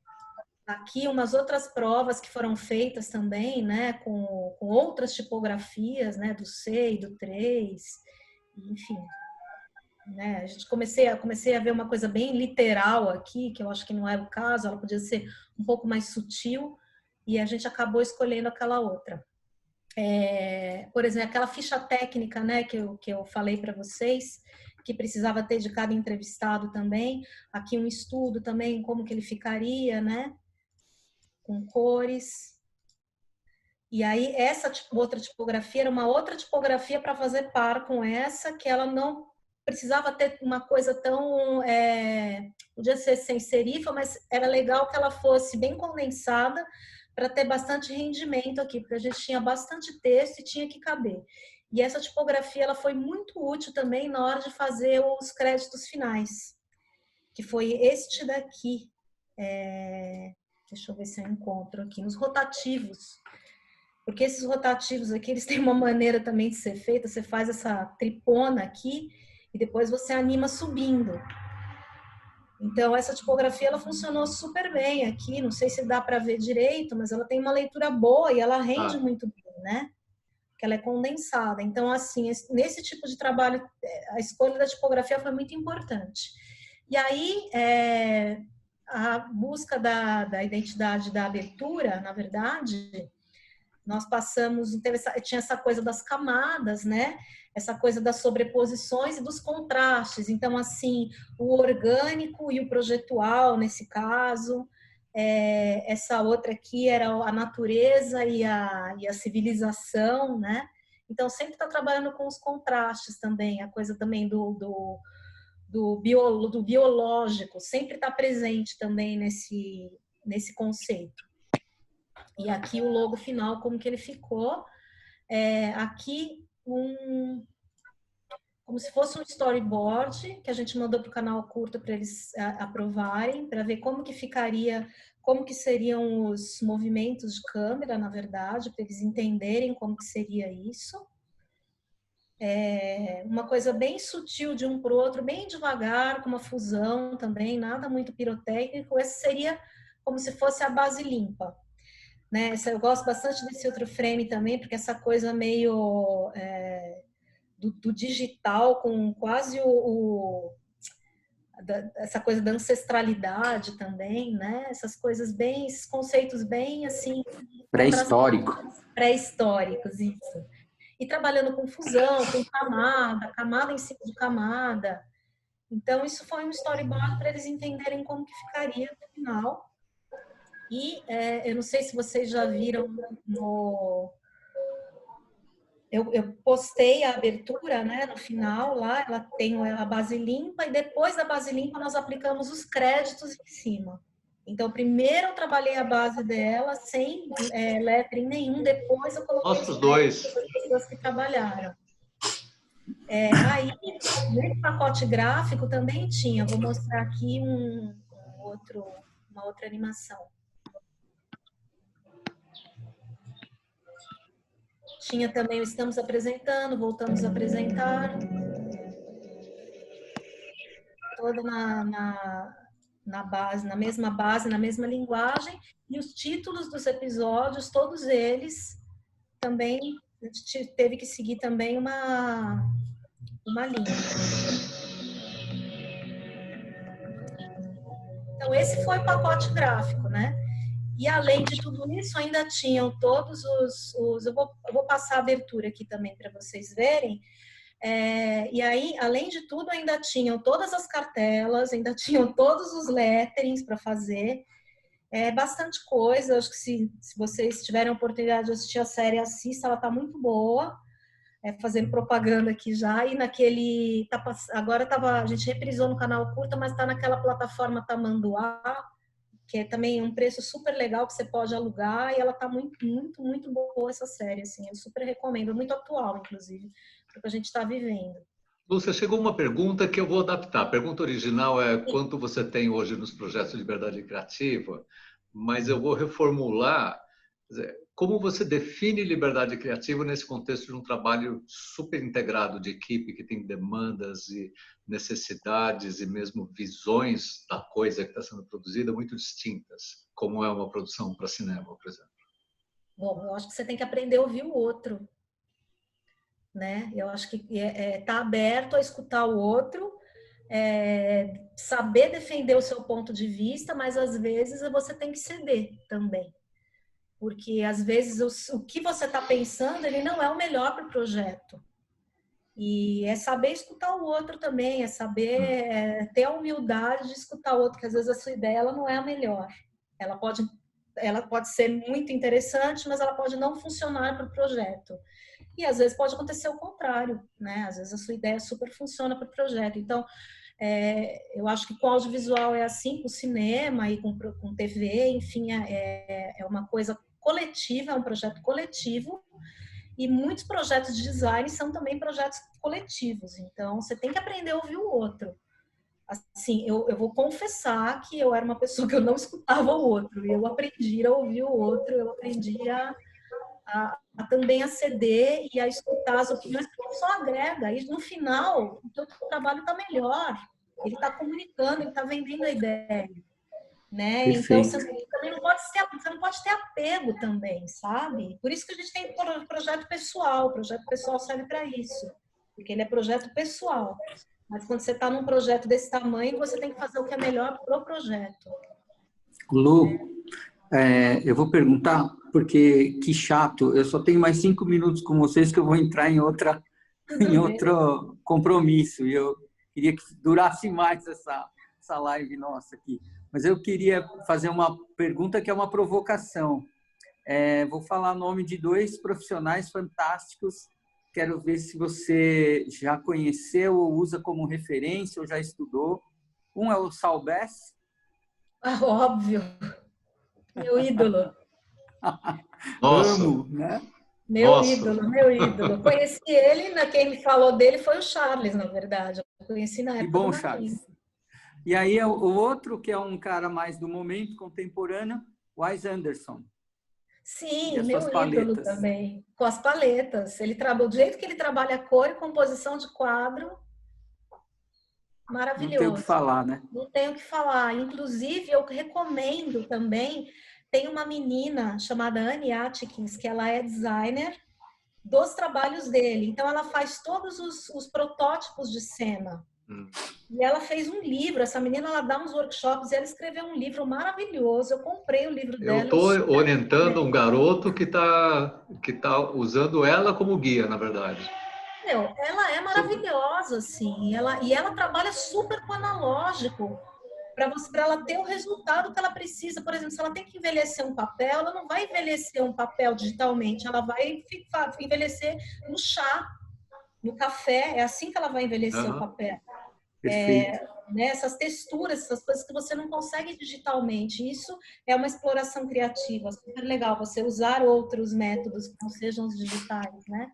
aqui umas outras provas que foram feitas também, né, com outras tipografias, né, do C e do 3, enfim. Né, comecei a ver uma coisa bem literal aqui, que eu acho que não é o caso, ela podia ser um pouco mais sutil, e a gente acabou escolhendo aquela outra. Por exemplo, aquela ficha técnica, né, que eu falei para vocês, que precisava ter de cada entrevistado também, aqui um estudo também, como que ele ficaria, né, com cores. E aí essa outra tipografia era uma outra tipografia para fazer par com essa, que ela não precisava ter uma coisa tão... podia ser sem serifa, mas era legal que ela fosse bem condensada para ter bastante rendimento aqui, porque a gente tinha bastante texto e tinha que caber. E essa tipografia ela foi muito útil também na hora de fazer os créditos finais, que foi este daqui. Deixa eu ver se eu encontro aqui, nos rotativos. Porque esses rotativos aqui, eles têm uma maneira também de ser feita. Você faz essa tripona aqui e depois você anima subindo. Então, essa tipografia, ela funcionou super bem aqui. Não sei se dá para ver direito, mas ela tem uma leitura boa e ela rende muito bem, né? Porque ela é condensada. Então, assim, nesse tipo de trabalho, a escolha da tipografia foi muito importante. E aí, a busca da identidade da abertura, na verdade, nós passamos, tinha essa coisa das camadas, né? Essa coisa das sobreposições e dos contrastes. Então, assim, o orgânico e o projetual, nesse caso. Essa outra aqui era a natureza e a civilização, né? Então, sempre está trabalhando com os contrastes também, a coisa também do biológico, sempre está presente também nesse conceito. E aqui o logo final, como que ele ficou. Aqui, como se fosse um storyboard que a gente mandou para o canal Curta para eles aprovarem, para ver como que ficaria, como que seriam os movimentos de câmera, na verdade, para eles entenderem como que seria isso. Uma coisa bem sutil de um para o outro, bem devagar, com uma fusão também, nada muito pirotécnico. Essa seria como se fosse a base limpa. Né? Eu gosto bastante desse outro frame também, porque essa coisa meio do digital com quase essa coisa da ancestralidade também, né? Essas coisas bem, esses conceitos bem assim pré-históricos, isso. E trabalhando com fusão, com camada em cima de camada. Então isso foi um storyboard para eles entenderem como que ficaria no final. E eu não sei se vocês já viram eu postei a abertura, né, no final lá, ela tem a base limpa e depois da base limpa nós aplicamos os créditos em cima. Então, primeiro eu trabalhei a base dela sem lettering nenhum, depois eu coloquei os dois das pessoas que trabalharam. Aí, nesse pacote gráfico também tinha, vou mostrar aqui uma outra animação. Tinha também o estamos apresentando, voltamos a apresentar. Toda na base, na mesma linguagem. E os títulos dos episódios, todos eles, também a gente teve que seguir também uma linha. Então, esse foi o pacote gráfico, né? E além de tudo isso, ainda tinham todos os eu vou passar a abertura aqui também para vocês verem. E aí, além de tudo, ainda tinham todas as cartelas, ainda tinham todos os letterings para fazer. Bastante coisa. Acho que se vocês tiverem a oportunidade de assistir a série, assista, ela está muito boa. Fazendo propaganda aqui já. E naquele... agora a gente reprisou no canal Curta, mas está naquela plataforma Tamanduá, que é também um preço super legal que você pode alugar, e ela tá muito, muito, muito boa essa série, assim, eu super recomendo, muito atual, inclusive, para o que a gente está vivendo. Lúcia, chegou uma pergunta que eu vou adaptar. A pergunta original é quanto você tem hoje nos projetos de liberdade criativa, mas eu vou reformular. Como você define liberdade criativa nesse contexto de um trabalho super integrado de equipe, que tem demandas e necessidades e mesmo visões da coisa que está sendo produzida muito distintas, como é uma produção para cinema, por exemplo? Bom, eu acho que você tem que aprender a ouvir o outro, né? Eu acho que tá aberto a escutar o outro, saber defender o seu ponto de vista, mas às vezes você tem que ceder também. Porque, às vezes, o que você está pensando, ele não é o melhor para o projeto. E é saber escutar o outro também, é saber ter a humildade de escutar o outro, que às vezes a sua ideia ela não é a melhor. Ela pode ela pode ser muito interessante, mas ela pode não funcionar para o projeto. E às vezes pode acontecer o contrário, né? Às vezes a sua ideia super funciona para o projeto. Então, eu acho que com audiovisual é assim, com cinema e com TV, enfim, é uma coisa coletiva, é um projeto coletivo. E muitos projetos de design são também projetos coletivos. Então, você tem que aprender a ouvir o outro. Assim, eu vou confessar que eu era uma pessoa que eu não escutava o outro. E eu aprendi a ouvir o outro, eu aprendi a também a ceder e a escutar as opiniões, porque só agrega. E no final, o teu trabalho está melhor. Ele está comunicando, ele está vendendo a ideia. Né? Então, você também você não pode ter apego também, sabe? Por isso que a gente tem projeto pessoal. O projeto pessoal serve para isso, porque ele é projeto pessoal. Mas quando você está num projeto desse tamanho, você tem que fazer o que é melhor para o projeto. Lu, eu vou perguntar, porque que chato, eu só tenho mais 5 minutos com vocês que eu vou entrar em outro compromisso. E eu queria que durasse mais essa live nossa aqui. Mas eu queria fazer uma pergunta que é uma provocação. Vou falar o nome de 2 profissionais fantásticos. Quero ver se você já conheceu ou usa como referência ou já estudou. Um é o Saul Bass. Ah, óbvio. Meu ídolo. Nossa. Amo, né? Meu ídolo. Conheci ele, quem me falou dele foi o Charles, na verdade. Eu conheci na época Que bom, do Charles. E aí o outro, que é um cara mais do momento, contemporâneo, Wes Anderson. Sim, meu ídolo também. Com as paletas. Do jeito que ele trabalha a cor e composição de quadro, maravilhoso. Não tem o que falar, né? Não tenho o que falar. Inclusive, eu recomendo também, tem uma menina chamada Annie Atkins, que ela é designer dos trabalhos dele. Então, ela faz todos os protótipos de cena. E ela fez um livro. Essa menina, ela dá uns workshops e ela escreveu um livro maravilhoso. Eu comprei o livro dela. Eu estou orientando um garoto que tá usando ela como guia, na verdade. Ela é maravilhosa, assim. Ela trabalha super com analógico para ela ter o resultado que ela precisa. Por exemplo, se ela tem que envelhecer um papel, ela não vai envelhecer um papel digitalmente, ela vai envelhecer no chá, no café. É assim que ela vai envelhecer o papel. Né, essas texturas, essas coisas que você não consegue digitalmente. Isso é uma exploração criativa, super legal. Você usar outros métodos que não sejam os digitais, né?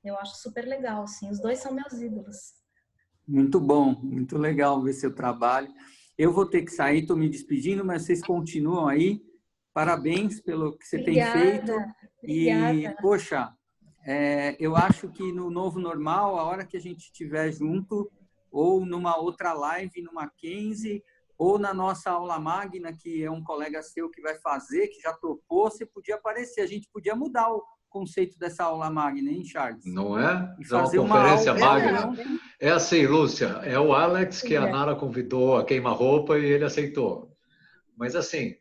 Eu acho super legal, sim. Os 2 são meus ídolos. Muito bom, muito legal ver seu trabalho. Eu vou ter que sair, estou me despedindo, mas vocês continuam aí. Parabéns pelo que você tem feito. E, poxa, eu acho que no novo normal, a hora que a gente estiver junto, ou numa outra live, numa 15, ou na nossa aula magna, que é um colega seu que vai fazer, que já topou, você podia aparecer. A gente podia mudar o conceito dessa aula magna, hein, Charles? Não é? E fazer uma conferência uma aula magna. É assim, Lúcia, é o Alex que a Nara convidou a queima-roupa e ele aceitou. Mas assim,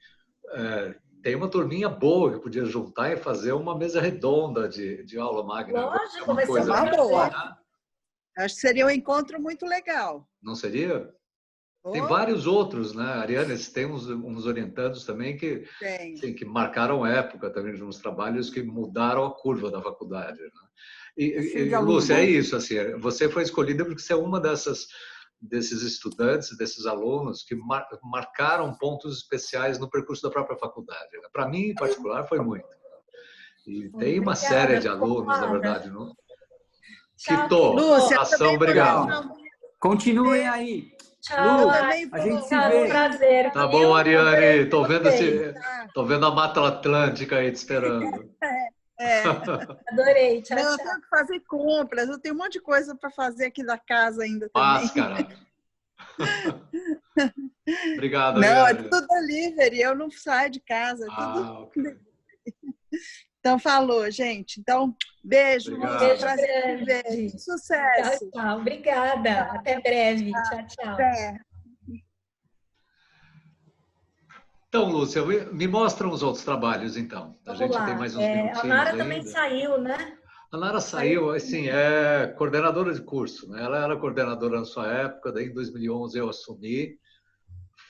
tem uma turminha boa que podia juntar e fazer uma mesa redonda de aula magna. Lógico, vai ser uma boa. Acho que seria um encontro muito legal. Não seria? Tem vários outros, né? Ariane, tem uns orientandos também que marcaram época também de uns trabalhos que mudaram a curva da faculdade. Né? E Lúcia, é isso, assim, você foi escolhida porque você é uma desses estudantes, desses alunos que marcaram pontos especiais no percurso da própria faculdade. Né? Para mim, em particular, foi muito. E tem uma série de alunos, na verdade, não? Lúcia, ação, obrigado. Continuem aí. Tchau, a gente se vê. Um prazer. Tá bom, Ariane. Tô vendo a Mata Atlântica aí te esperando. Adorei. Tchau, não, tchau. eu tenho que fazer compras. Eu tenho um monte de coisa para fazer aqui da casa ainda também. Máscara. Obrigado, Não, Ariane. é tudo delivery. Eu não saio de casa. Okay. Então, falou, gente. Então, beijo. Obrigado. Beijo. Sucesso. Tchau. Obrigada. Até breve. Tchau. Até. Então, Lúcia, me mostra os outros trabalhos, então. Vamos lá. Tem mais uns minutinhos a Nara ainda. também saiu, né? A Nara saiu, assim, é coordenadora de curso. Né? Ela era coordenadora na sua época, daí em 2011 eu assumi.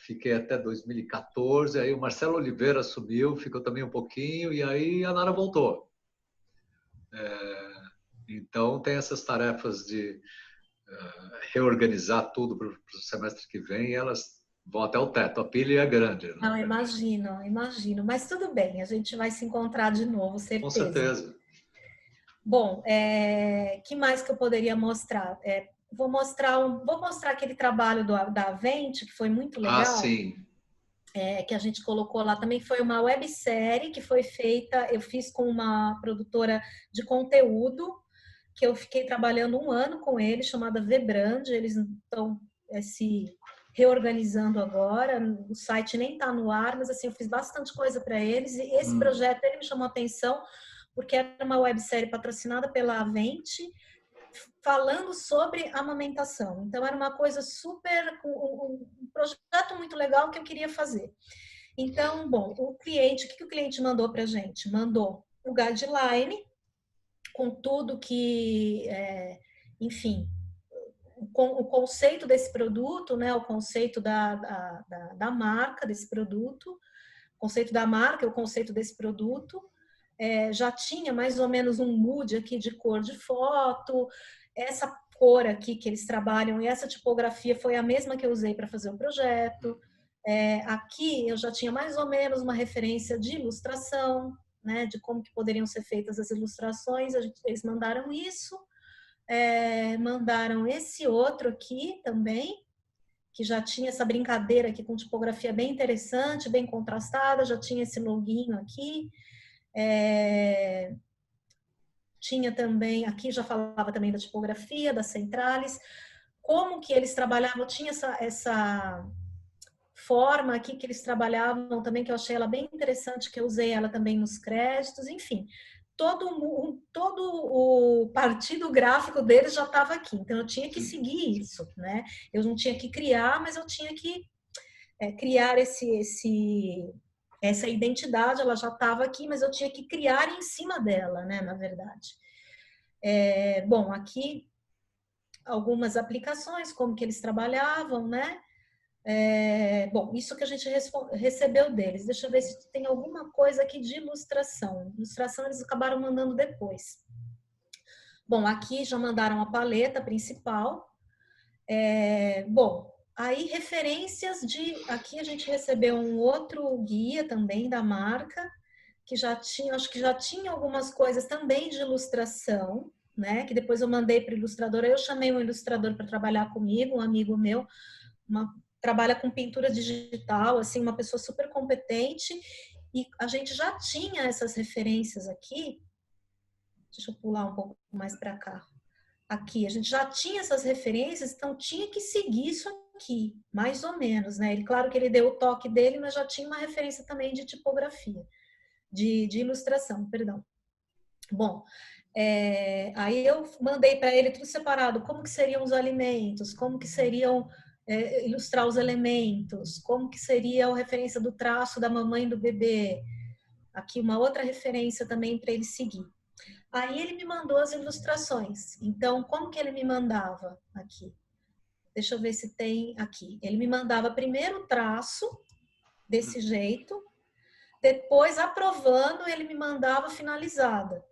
fiquei até 2014, aí o Marcelo Oliveira assumiu, ficou também um pouquinho, e aí a Nara voltou. Então, tem essas tarefas de reorganizar tudo para o semestre que vem, e elas vão até o teto. A pilha é grande. Né? Não, imagino, imagino. Mas tudo bem, a gente vai se encontrar de novo, certeza. Com certeza. Bom, que mais que eu poderia mostrar? Vou mostrar aquele trabalho da Avente, que foi muito legal. Ah, sim. Que a gente colocou lá também. Foi uma websérie que foi feita, eu fiz com uma produtora de conteúdo, que eu fiquei trabalhando 1 ano com eles, chamada Vbrand. Eles estão se reorganizando agora, o site nem está no ar, mas assim, eu fiz bastante coisa para eles, e esse projeto ele me chamou a atenção, porque era uma websérie patrocinada pela Avente, falando sobre amamentação. Então, era uma coisa super, um projeto muito legal que eu queria fazer. Então, bom, o cliente, o que o cliente mandou para a gente? Mandou o guideline, com tudo que, enfim, o conceito desse produto, né, o conceito da marca desse produto, o conceito da marca, o conceito desse produto, já tinha mais ou menos um mood aqui de cor de foto, essa cor aqui que eles trabalham e essa tipografia foi a mesma que eu usei para fazer o projeto. Aqui eu já tinha mais ou menos uma referência de ilustração, né, de como que poderiam ser feitas as ilustrações. Eles mandaram isso, mandaram esse outro aqui também, que já tinha essa brincadeira aqui com tipografia bem interessante, bem contrastada, já tinha esse loginho aqui. Tinha também, aqui já falava também da tipografia, das centrales, como que eles trabalhavam, tinha essa forma aqui que eles trabalhavam também, que eu achei ela bem interessante, que eu usei ela também nos créditos, enfim. Todo o partido gráfico deles já estava aqui, então eu tinha que seguir isso, né? Eu não tinha que criar, mas eu tinha que criar essa identidade, ela já estava aqui, mas eu tinha que criar em cima dela, né, na verdade. Bom, aqui algumas aplicações, como que eles trabalhavam, né? Bom, isso que a gente recebeu deles. Deixa eu ver se tem alguma coisa aqui de ilustração. Ilustração eles acabaram mandando depois. Bom, aqui já mandaram a paleta principal. Bom, aí referências aqui a gente recebeu um outro guia também da marca, que já tinha, acho que já tinha algumas coisas também de ilustração, né? Que depois eu mandei para o ilustrador. Eu chamei um ilustrador para trabalhar comigo, um amigo meu, trabalha com pintura digital, assim, uma pessoa super competente, e a gente já tinha essas referências aqui. Deixa eu pular um pouco mais para cá. Aqui, a gente já tinha essas referências, então tinha que seguir isso aqui, mais ou menos, né? Claro que ele deu o toque dele, mas já tinha uma referência também de tipografia, de ilustração, perdão. Bom, aí eu mandei para ele tudo separado, como que seriam os alimentos, como que seriam ilustrar os elementos, como que seria a referência do traço da mamãe e do bebê. Aqui uma outra referência também para ele seguir. Aí ele me mandou as ilustrações. Então, como que ele me mandava aqui? Deixa eu ver se tem aqui. Ele me mandava primeiro o traço, desse jeito. Depois, aprovando, ele me mandava finalizada.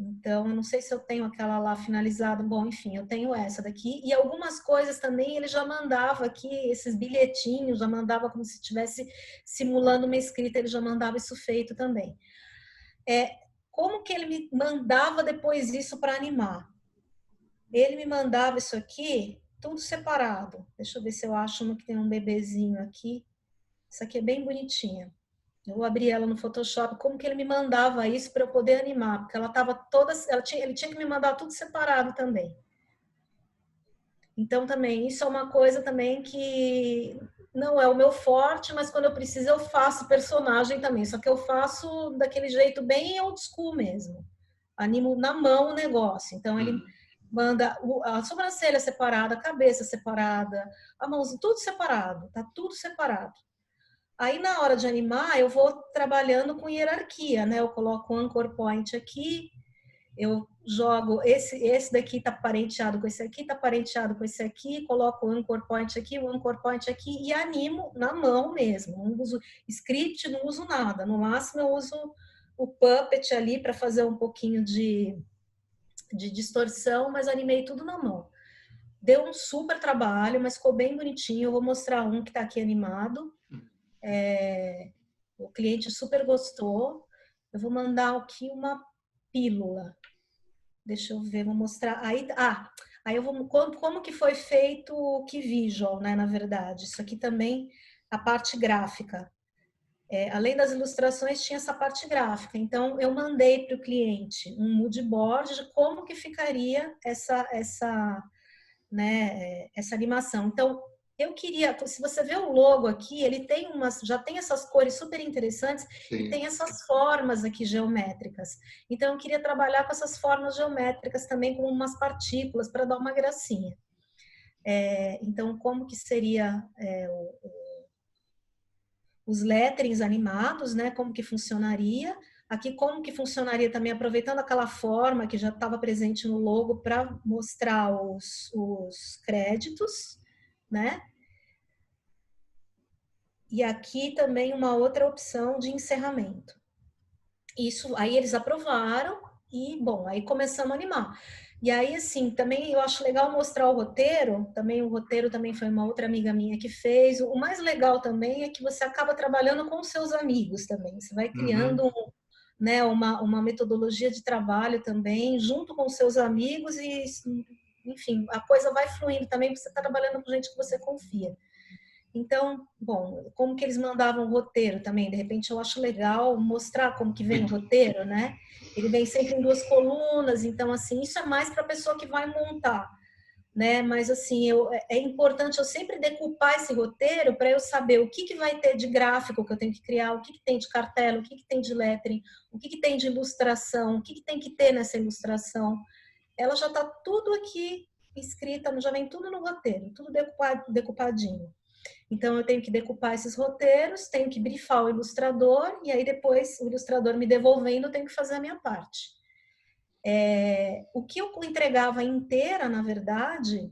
Então, eu não sei se eu tenho aquela lá finalizada. Bom, enfim, eu tenho essa daqui. E algumas coisas também ele já mandava aqui, esses bilhetinhos, já mandava como se estivesse simulando uma escrita, ele já mandava isso feito também. Como que ele me mandava depois isso para animar? Ele me mandava isso aqui, tudo separado. Deixa eu ver se eu acho uma que tem um bebezinho aqui. Isso aqui é bem bonitinha. Eu vou abrir ela no Photoshop, como que ele me mandava isso para eu poder animar, porque ela estava toda, ele tinha que me mandar tudo separado também. Então também, isso é uma coisa também que não é o meu forte, mas quando eu preciso eu faço personagem também, só que eu faço daquele jeito bem old school mesmo. Animo na mão o negócio. Então ele manda a sobrancelha separada, a cabeça separada, a mãozinha, tudo separado, tá tudo separado. Aí, na hora de animar, eu vou trabalhando com hierarquia, né? Eu coloco um anchor point aqui, eu jogo, esse daqui está parenteado com esse aqui, está parenteado com esse aqui, coloco o anchor point aqui, o anchor point aqui e animo na mão mesmo. Não uso script, não uso nada. No máximo eu uso o Puppet ali para fazer um pouquinho de distorção, mas animei tudo na mão. Deu um super trabalho, mas ficou bem bonitinho. Eu vou mostrar um que está aqui animado. O cliente super gostou. Eu vou mandar aqui uma pílula. Deixa eu ver, vou mostrar. Aí eu vou como que foi feito o Key Visual, né? Na verdade, isso aqui também a parte gráfica. Além das ilustrações, tinha essa parte gráfica. Então, eu mandei para o cliente um mood board de como que ficaria essa animação. Então, eu queria, se você vê o logo aqui, ele tem já tem essas cores super interessantes. Sim. E tem essas formas aqui geométricas. Então, eu queria trabalhar com essas formas geométricas também com umas partículas para dar uma gracinha. Então, como que seria os letterings animados, né? Como que funcionaria? Aqui, como que funcionaria também, aproveitando aquela forma que já estava presente no logo para mostrar os créditos, né? E aqui também uma outra opção de encerramento. Isso, aí eles aprovaram e, bom, aí começamos a animar. E aí, assim, também eu acho legal mostrar o roteiro também foi uma outra amiga minha que fez. O mais legal também é que você acaba trabalhando com os seus amigos também. Você vai criando uma metodologia de trabalho também, junto com os seus amigos e, enfim, a coisa vai fluindo também, porque você está trabalhando com gente que você confia. Então, bom, como que eles mandavam o roteiro também? De repente, eu acho legal mostrar como que vem o roteiro, né? Ele vem sempre em 2 colunas, então, assim, isso é mais para a pessoa que vai montar, né? Mas, assim, é importante eu sempre decupar esse roteiro para eu saber o que vai ter de gráfico que eu tenho que criar, o que tem de cartela, o que tem de lettering, o que tem de ilustração, o que tem que ter nessa ilustração. Ela já está tudo aqui escrita, já vem tudo no roteiro, tudo decupadinho. Então, eu tenho que decupar esses roteiros, tenho que brifar o ilustrador, e aí depois o ilustrador me devolvendo, eu tenho que fazer a minha parte. O que eu entregava inteira, na verdade,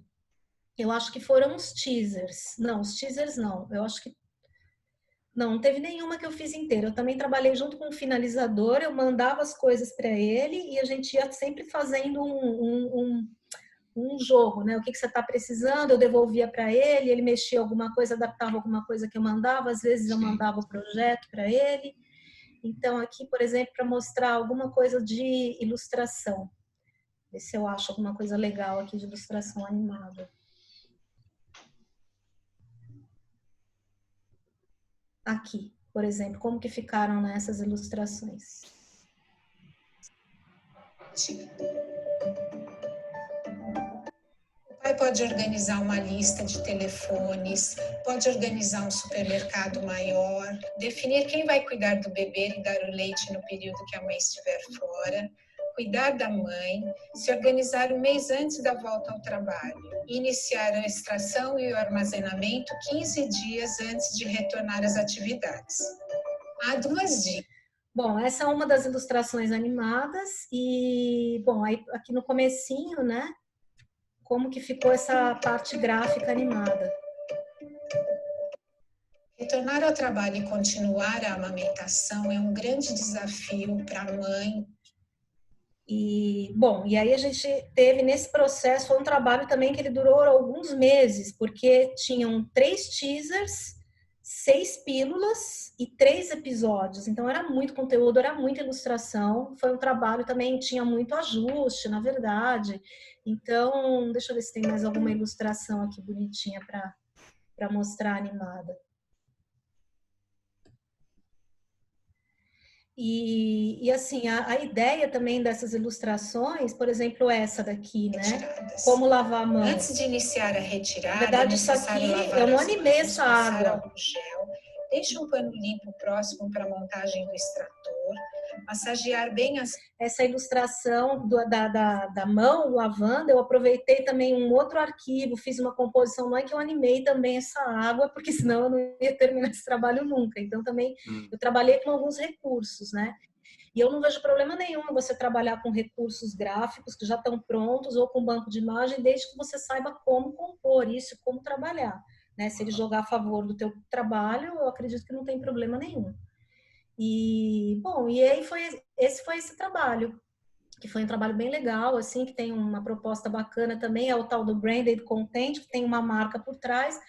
eu acho que foram os teasers. Não, os teasers não. Eu acho que não teve nenhuma que eu fiz inteira. Eu também trabalhei junto com um finalizador, eu mandava as coisas para ele e a gente ia sempre fazendo um jogo, né? O que você está precisando, eu devolvia para ele, ele mexia alguma coisa, adaptava alguma coisa que eu mandava, às vezes eu mandava o projeto para ele. Então, aqui, por exemplo, para mostrar alguma coisa de ilustração. Ver se eu acho alguma coisa legal aqui de ilustração animada. Aqui, por exemplo, como que ficaram nessas ilustrações? Sim. O pai pode organizar uma lista de telefones, pode organizar um supermercado maior, definir quem vai cuidar do bebê e dar o leite no período que a mãe estiver fora, cuidar da mãe, se organizar um mês antes da volta ao trabalho, iniciar a extração e o armazenamento 15 dias antes de retornar às atividades. Há 2 dicas. Bom, essa é uma das ilustrações animadas e, bom, aí aqui no comecinho, né? Como que ficou essa parte gráfica animada. Retornar ao trabalho e continuar a amamentação é um grande desafio para a mãe. E, bom, e aí a gente teve nesse processo, foi um trabalho também que ele durou alguns meses, porque tinham 3 teasers, 6 pílulas e 3 episódios. Então era muito conteúdo, era muita ilustração. Foi um trabalho também, tinha muito ajuste, na verdade. Então, deixa eu ver se tem mais alguma ilustração aqui bonitinha para mostrar animada. E assim, a ideia também dessas ilustrações, por exemplo, essa daqui, né? Retiradas. Como lavar a mão. Antes de iniciar a retirada, na verdade, isso aqui, eu não animei essa água. Gel, deixe um pano limpo próximo para a montagem do extrator, massagear bem as... Essa ilustração da mão lavando, eu aproveitei também um outro arquivo, fiz uma composição, não é que eu animei também essa água, porque senão eu não ia terminar esse trabalho nunca. Então também eu trabalhei com alguns recursos, né? E eu não vejo problema nenhum você trabalhar com recursos gráficos que já estão prontos ou com banco de imagem, desde que você saiba como compor isso e como trabalhar, né? Se ele jogar a favor do teu trabalho, eu acredito que não tem problema nenhum. E, bom, e aí esse foi esse trabalho, que foi um trabalho bem legal, assim, que tem uma proposta bacana também, é o tal do branded content, que tem uma marca por trás,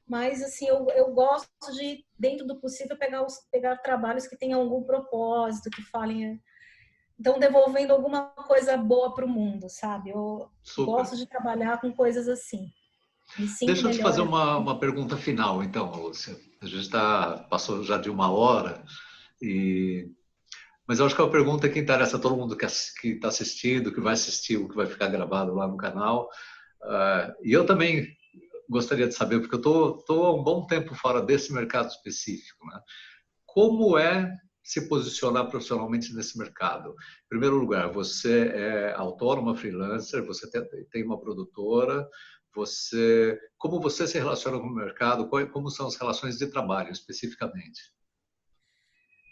mas, assim, eu gosto de, dentro do possível, pegar trabalhos que tenham algum propósito, que falem, então, devolvendo alguma coisa boa para o mundo, sabe? Eu Super. gosto de trabalhar com coisas assim. Me sinto Deixa eu te melhor. fazer uma pergunta final, então, Lúcia. A gente passou já de 1 hora, mas eu acho que é uma pergunta que interessa a todo mundo que está assistindo, que vai assistir, ou que vai ficar gravado lá no canal. E eu também gostaria de saber, porque eu estou há um bom tempo fora desse mercado específico, né? Como é se posicionar profissionalmente nesse mercado? Em primeiro lugar, você é autônoma, freelancer, você tem uma produtora, como você se relaciona com o mercado, como são as relações de trabalho especificamente?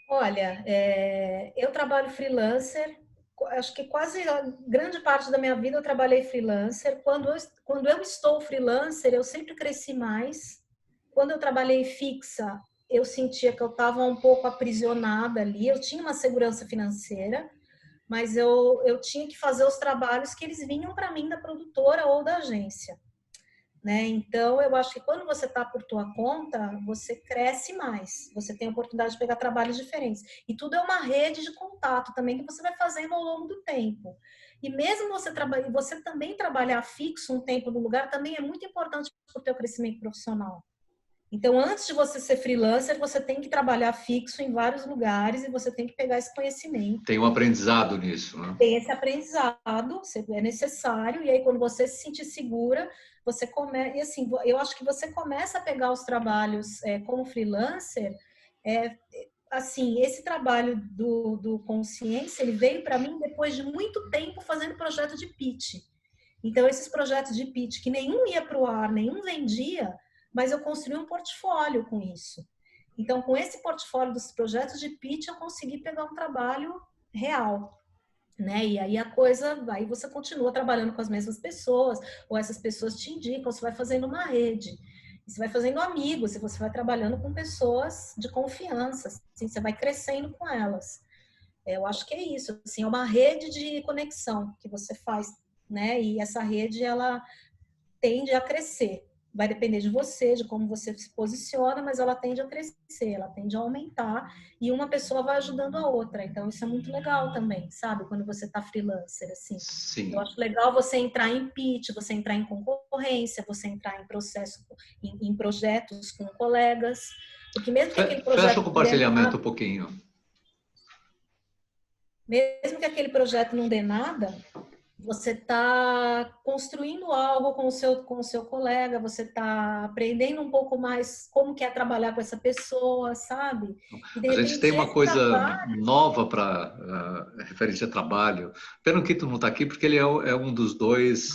Olha, eu trabalho freelancer, acho que quase a grande parte da minha vida eu trabalhei freelancer. Quando eu estou freelancer, eu sempre cresci mais. Quando eu trabalhei fixa, eu sentia que eu estava um pouco aprisionada ali. Eu tinha uma segurança financeira, mas eu tinha que fazer os trabalhos que eles vinham para mim da produtora ou da agência, né? Então, eu acho que quando você está por tua conta, você cresce mais, você tem a oportunidade de pegar trabalhos diferentes. E tudo é uma rede de contato também que você vai fazendo ao longo do tempo. E mesmo você também trabalhar fixo um tempo no lugar também é muito importante para o teu crescimento profissional. Então, antes de você ser freelancer, você tem que trabalhar fixo em vários lugares e você tem que pegar esse conhecimento. Tem um aprendizado nisso, né? Tem esse aprendizado, é necessário, e aí quando você se sentir segura, você começa, e assim, eu acho que você começa a pegar os trabalhos como freelancer, assim, esse trabalho do Consciência, ele veio para mim depois de muito tempo fazendo projeto de pitch. Então, esses projetos de pitch, que nenhum ia para o ar, nenhum vendia, mas eu construí um portfólio com isso. Então, com esse portfólio dos projetos de pitch, eu consegui pegar um trabalho real, né? E aí aí você continua trabalhando com as mesmas pessoas, ou essas pessoas te indicam, você vai fazendo uma rede, você vai fazendo amigos, e você vai trabalhando com pessoas de confiança, assim, você vai crescendo com elas. Eu acho que é isso, assim, é uma rede de conexão que você faz, né? E essa rede, ela tende a crescer. Vai depender de você, de como você se posiciona, mas ela tende a crescer, ela tende a aumentar e uma pessoa vai ajudando a outra. Então, isso é muito legal também, sabe? Quando você está freelancer, assim. Sim. Eu acho legal você entrar em pitch, você entrar em concorrência, você entrar em processo, em projetos com colegas. Porque mesmo que aquele projeto... Fecha o compartilhamento um pouquinho. Mesmo que aquele projeto não dê nada, você está construindo algo com o seu colega, você está aprendendo um pouco mais como que é trabalhar com essa pessoa, sabe? E de a repente gente tem uma coisa trabalho... nova para referente a trabalho. Pena que tu não está aqui, porque ele é um dos dois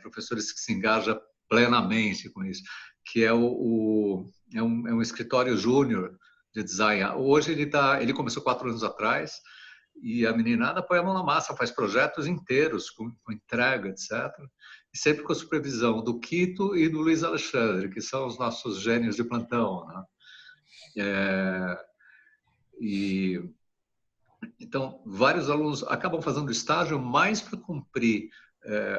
professores que se engaja plenamente com isso, que é um escritório júnior de design. Hoje ele começou 4 anos atrás, e a meninada põe a mão na massa, faz projetos inteiros, com entrega, etc. E sempre com a supervisão do Quito e do Luiz Alexandre, que são os nossos gênios de plantão, né? Então, vários alunos acabam fazendo estágio mais para cumprir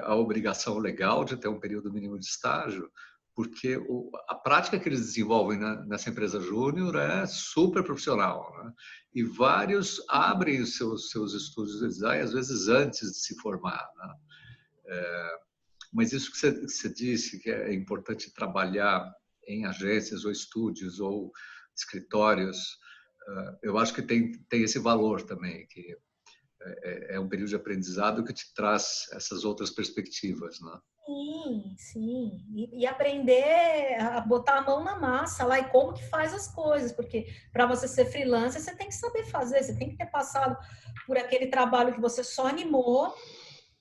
a obrigação legal de ter um período mínimo de estágio, porque a prática que eles desenvolvem nessa empresa júnior é super profissional, né? E vários abrem os seus estudos de design, às vezes antes de se formar, né? Mas isso que você disse, que é importante trabalhar em agências ou estúdios ou escritórios, eu acho que tem esse valor também, que é um período de aprendizado que te traz essas outras perspectivas, né? Sim, sim. E aprender a botar a mão na massa lá e como que faz as coisas, porque para você ser freelancer, você tem que saber fazer, você tem que ter passado por aquele trabalho que você só animou,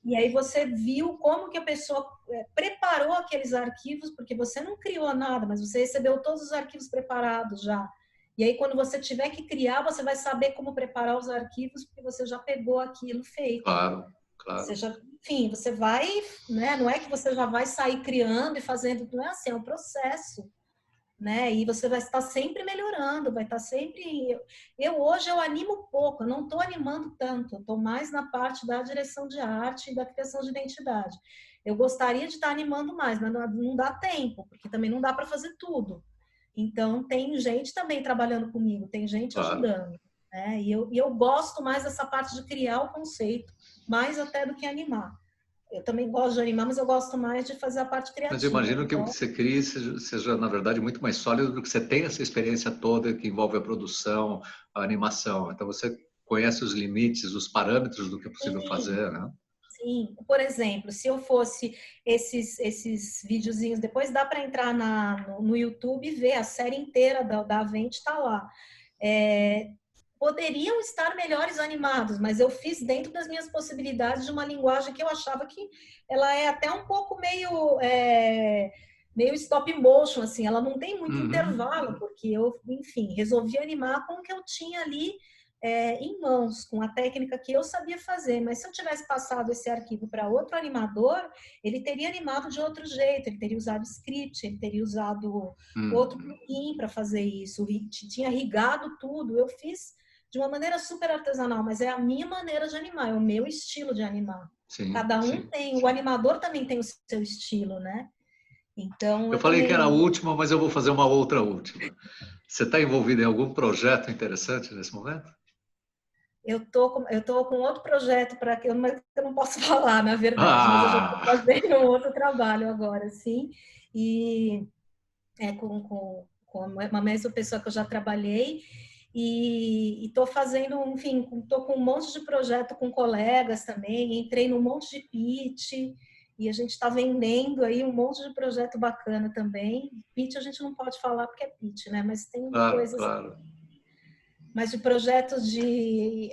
e aí você viu como que a pessoa preparou aqueles arquivos, porque você não criou nada, mas você recebeu todos os arquivos preparados já. E aí, quando você tiver que criar, você vai saber como preparar os arquivos, porque você já pegou aquilo feito. Claro, claro. Você já, enfim, você vai, né? Não é que você já vai sair criando e fazendo, não é assim, é um processo, né? E você vai estar sempre melhorando, vai estar sempre. Hoje eu animo pouco, eu não estou animando tanto, eu estou mais na parte da direção de arte e da criação de identidade. Eu gostaria de estar animando mais, mas não dá tempo, porque também não dá para fazer tudo. Então, tem gente também trabalhando comigo, tem gente Claro. ajudando. Né? E eu gosto mais dessa parte de criar o conceito, mais até do que animar. Eu também gosto de animar, mas eu gosto mais de fazer a parte criativa. Mas eu imagino que o então... que você crie seja, na verdade, muito mais sólido do que você tem essa experiência toda que envolve a produção, a animação. Então, você conhece os limites, os parâmetros do que é possível fazer, né? Sim, por exemplo, se eu fosse esses videozinhos, depois dá para entrar no YouTube e ver a série inteira da Avent, está lá. Poderiam estar melhores animados, mas eu fiz dentro das minhas possibilidades de uma linguagem que eu achava que ela é até um pouco meio stop motion, assim, ela não tem muito intervalo, porque eu, enfim, resolvi animar com o que eu tinha ali em mãos, com a técnica que eu sabia fazer. Mas se eu tivesse passado esse arquivo para outro animador, ele teria animado de outro jeito, ele teria usado script, ele teria usado outro plugin para fazer isso, tinha rigado tudo. Eu fiz de uma maneira super artesanal, mas é a minha maneira de animar, é o meu estilo de animar. Sim, cada um sim, tem, sim. O animador também tem o seu estilo, né? Então, eu falei também... que era a última, mas eu vou fazer uma outra última. Você está envolvido em algum projeto interessante nesse momento? Eu tô com outro projeto para que eu não posso falar, na verdade, mas eu já estou fazendo um outro trabalho agora, sim. E com uma mesma pessoa que eu já trabalhei. E estou fazendo, enfim, estou com um monte de projeto com colegas também. Entrei num monte de pitch e a gente está vendendo aí um monte de projeto bacana também. Pitch a gente não pode falar porque é pitch, né? Mas tem coisas. Claro. Mas de projetos de...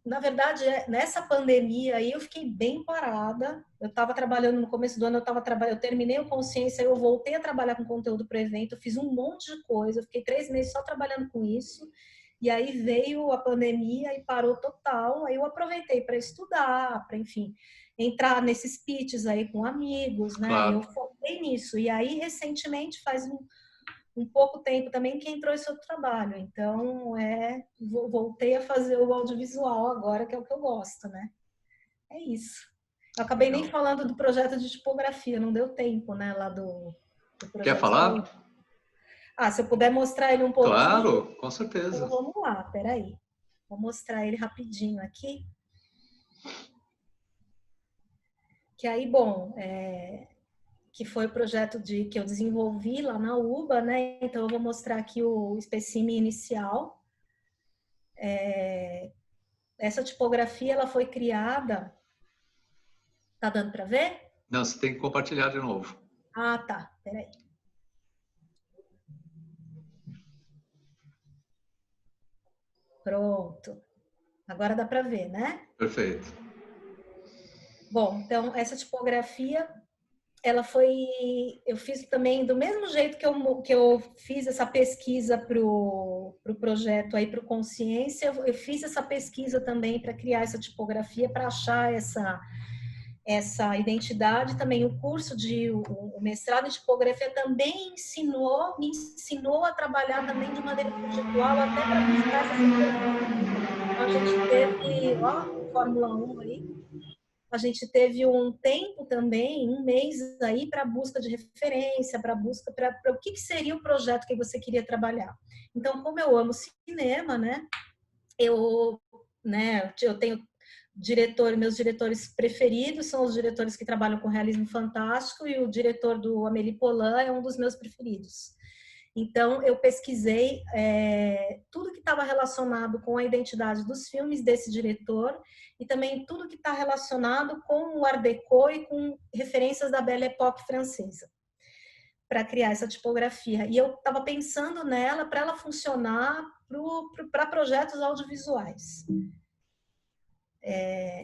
Na verdade, nessa pandemia aí eu fiquei bem parada. Eu estava trabalhando no começo do ano, eu terminei o Consciência, eu voltei a trabalhar com conteúdo para evento, eu fiz um monte de coisa, eu fiquei 3 meses só trabalhando com isso. E aí veio a pandemia e parou total. Aí eu aproveitei para estudar, para, enfim, entrar nesses pitches aí com amigos, né? Claro. Eu foquei nisso. E aí, recentemente, faz um pouco tempo também que entrou esse outro trabalho. Então, voltei a fazer o audiovisual agora, que é o que eu gosto, né? É isso. Eu acabei nem falando do projeto de tipografia, não deu tempo, né, lá do projeto. Quer falar? Se eu puder mostrar ele um pouquinho. Claro, com certeza. Então, vamos lá, peraí. Vou mostrar ele rapidinho aqui. Que aí, bom, que foi o projeto que eu desenvolvi lá na UBA, né? Então, eu vou mostrar aqui o espécime inicial. Essa tipografia, ela foi criada... Tá dando para ver? Não, você tem que compartilhar de novo. Ah, tá. Peraí. Pronto. Agora dá para ver, né? Perfeito. Bom, então, essa tipografia... eu fiz também do mesmo jeito que eu fiz essa pesquisa para o projeto aí para o Consciência, eu fiz essa pesquisa também para criar essa tipografia, para achar essa identidade. Também o curso o mestrado em tipografia também me ensinou a trabalhar também de maneira conceitual, até para buscar essa tipografia. A gente teve, Fórmula 1 aí. A gente teve um tempo também, um mês aí para busca de referência, para o que seria o projeto que você queria trabalhar. Então, como eu amo cinema, né, eu tenho meus diretores preferidos são os diretores que trabalham com realismo fantástico, e o diretor do Amélie Poulain é um dos meus preferidos. Então, eu pesquisei tudo que estava relacionado com a identidade dos filmes desse diretor e também tudo que está relacionado com o Art Deco e com referências da Belle Époque francesa, para criar essa tipografia. E eu estava pensando nela para ela funcionar para projetos audiovisuais.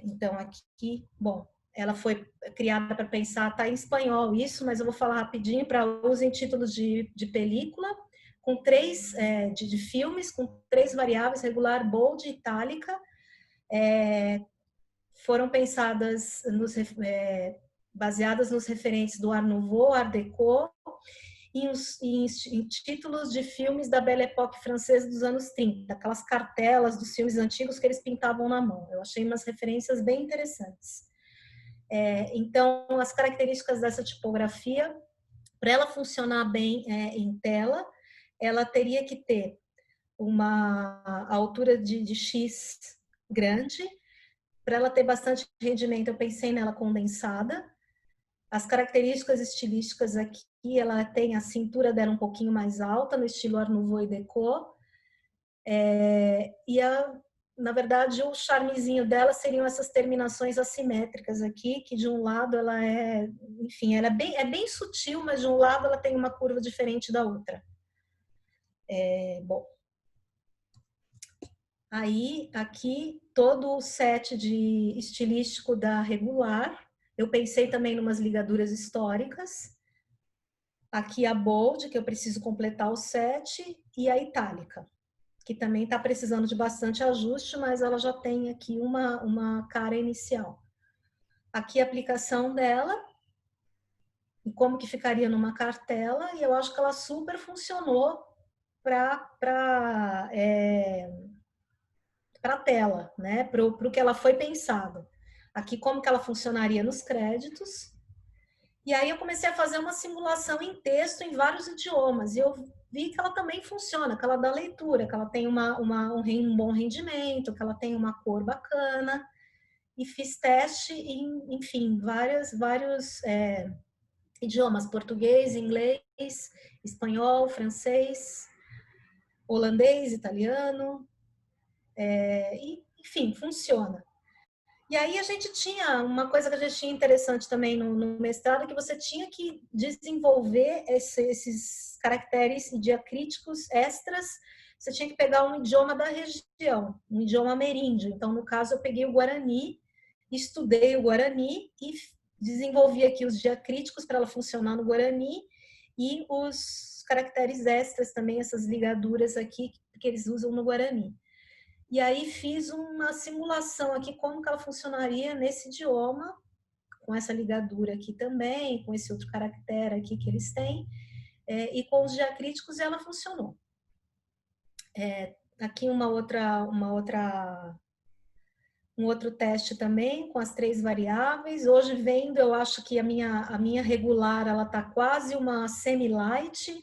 Então, aqui, bom, ela foi criada para pensar, está em espanhol isso, mas eu vou falar rapidinho, para uso em títulos de película, com três de filmes, com 3 variáveis, regular, bold e itálica. Foram pensadas, baseadas nos referentes do Art Nouveau, Art Deco, e em títulos de filmes da Belle Époque francesa dos anos 30, aquelas cartelas dos filmes antigos que eles pintavam na mão. Eu achei umas referências bem interessantes. Então, as características dessa tipografia, para ela funcionar bem em tela, ela teria que ter uma altura de X grande. Para ela ter bastante rendimento, eu pensei nela condensada. As características estilísticas aqui, ela tem a cintura dela um pouquinho mais alta, no estilo Art Nouveau e Deco. Na verdade, o charmezinho dela seriam essas terminações assimétricas aqui, que de um lado ela enfim, ela é bem sutil, mas de um lado ela tem uma curva diferente da outra. Bom. Aí, aqui, todo o set estilístico da regular. Eu pensei também em umas ligaduras históricas. Aqui a bold, que eu preciso completar o set, e a itálica, que também está precisando de bastante ajuste, mas ela já tem aqui uma cara inicial. Aqui a aplicação dela, e como que ficaria numa cartela, e eu acho que ela super funcionou para a tela, né? Para o que ela foi pensada. Aqui como que ela funcionaria nos créditos. E aí eu comecei a fazer uma simulação em texto em vários idiomas. E eu vi que ela também funciona, que ela dá leitura, que ela tem um bom rendimento, que ela tem uma cor bacana. E fiz teste em, enfim, vários idiomas: português, inglês, espanhol, francês, holandês, italiano. Enfim, funciona. E aí a gente tinha uma coisa que a gente tinha interessante também no mestrado, que você tinha que desenvolver esses caracteres diacríticos extras. Você tinha que pegar um idioma da região, um idioma ameríndio. Então, no caso, eu peguei o Guarani, estudei o Guarani e desenvolvi aqui os diacríticos para ela funcionar no Guarani e os caracteres extras também, essas ligaduras aqui que eles usam no Guarani. E aí fiz uma simulação aqui, como que ela funcionaria nesse idioma, com essa ligadura aqui também, com esse outro caractere aqui que eles têm, e com os diacríticos, e ela funcionou. Aqui um outro teste também, com as 3 variáveis. Hoje vendo, eu acho que a minha regular, ela tá quase uma semi-light,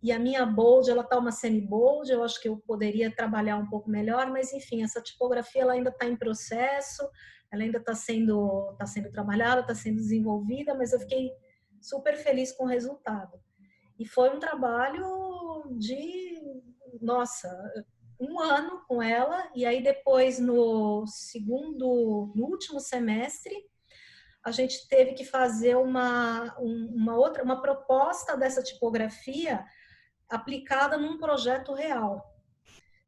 e a minha bold, ela tá uma semi-bold. Eu acho que eu poderia trabalhar um pouco melhor, mas enfim, essa tipografia ela ainda está em processo, ela ainda está sendo trabalhada, está sendo desenvolvida, mas eu fiquei super feliz com o resultado. E foi um trabalho de, nossa, 1 ano com ela, e aí depois no último semestre, a gente teve que fazer uma proposta dessa tipografia aplicada num projeto real.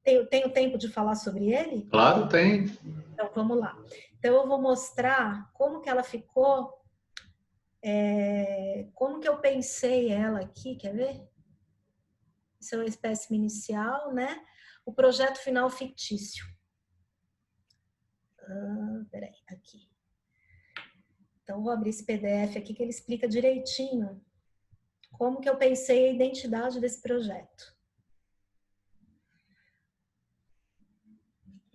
Tenho tempo de falar sobre ele? Claro, tem. Então, vamos lá. Então, eu vou mostrar como que ela ficou, como que eu pensei ela aqui, quer ver? Isso é o espécime inicial, né? O projeto final fictício. Peraí, aqui. Então, vou abrir esse PDF aqui que ele explica direitinho como que eu pensei a identidade desse projeto.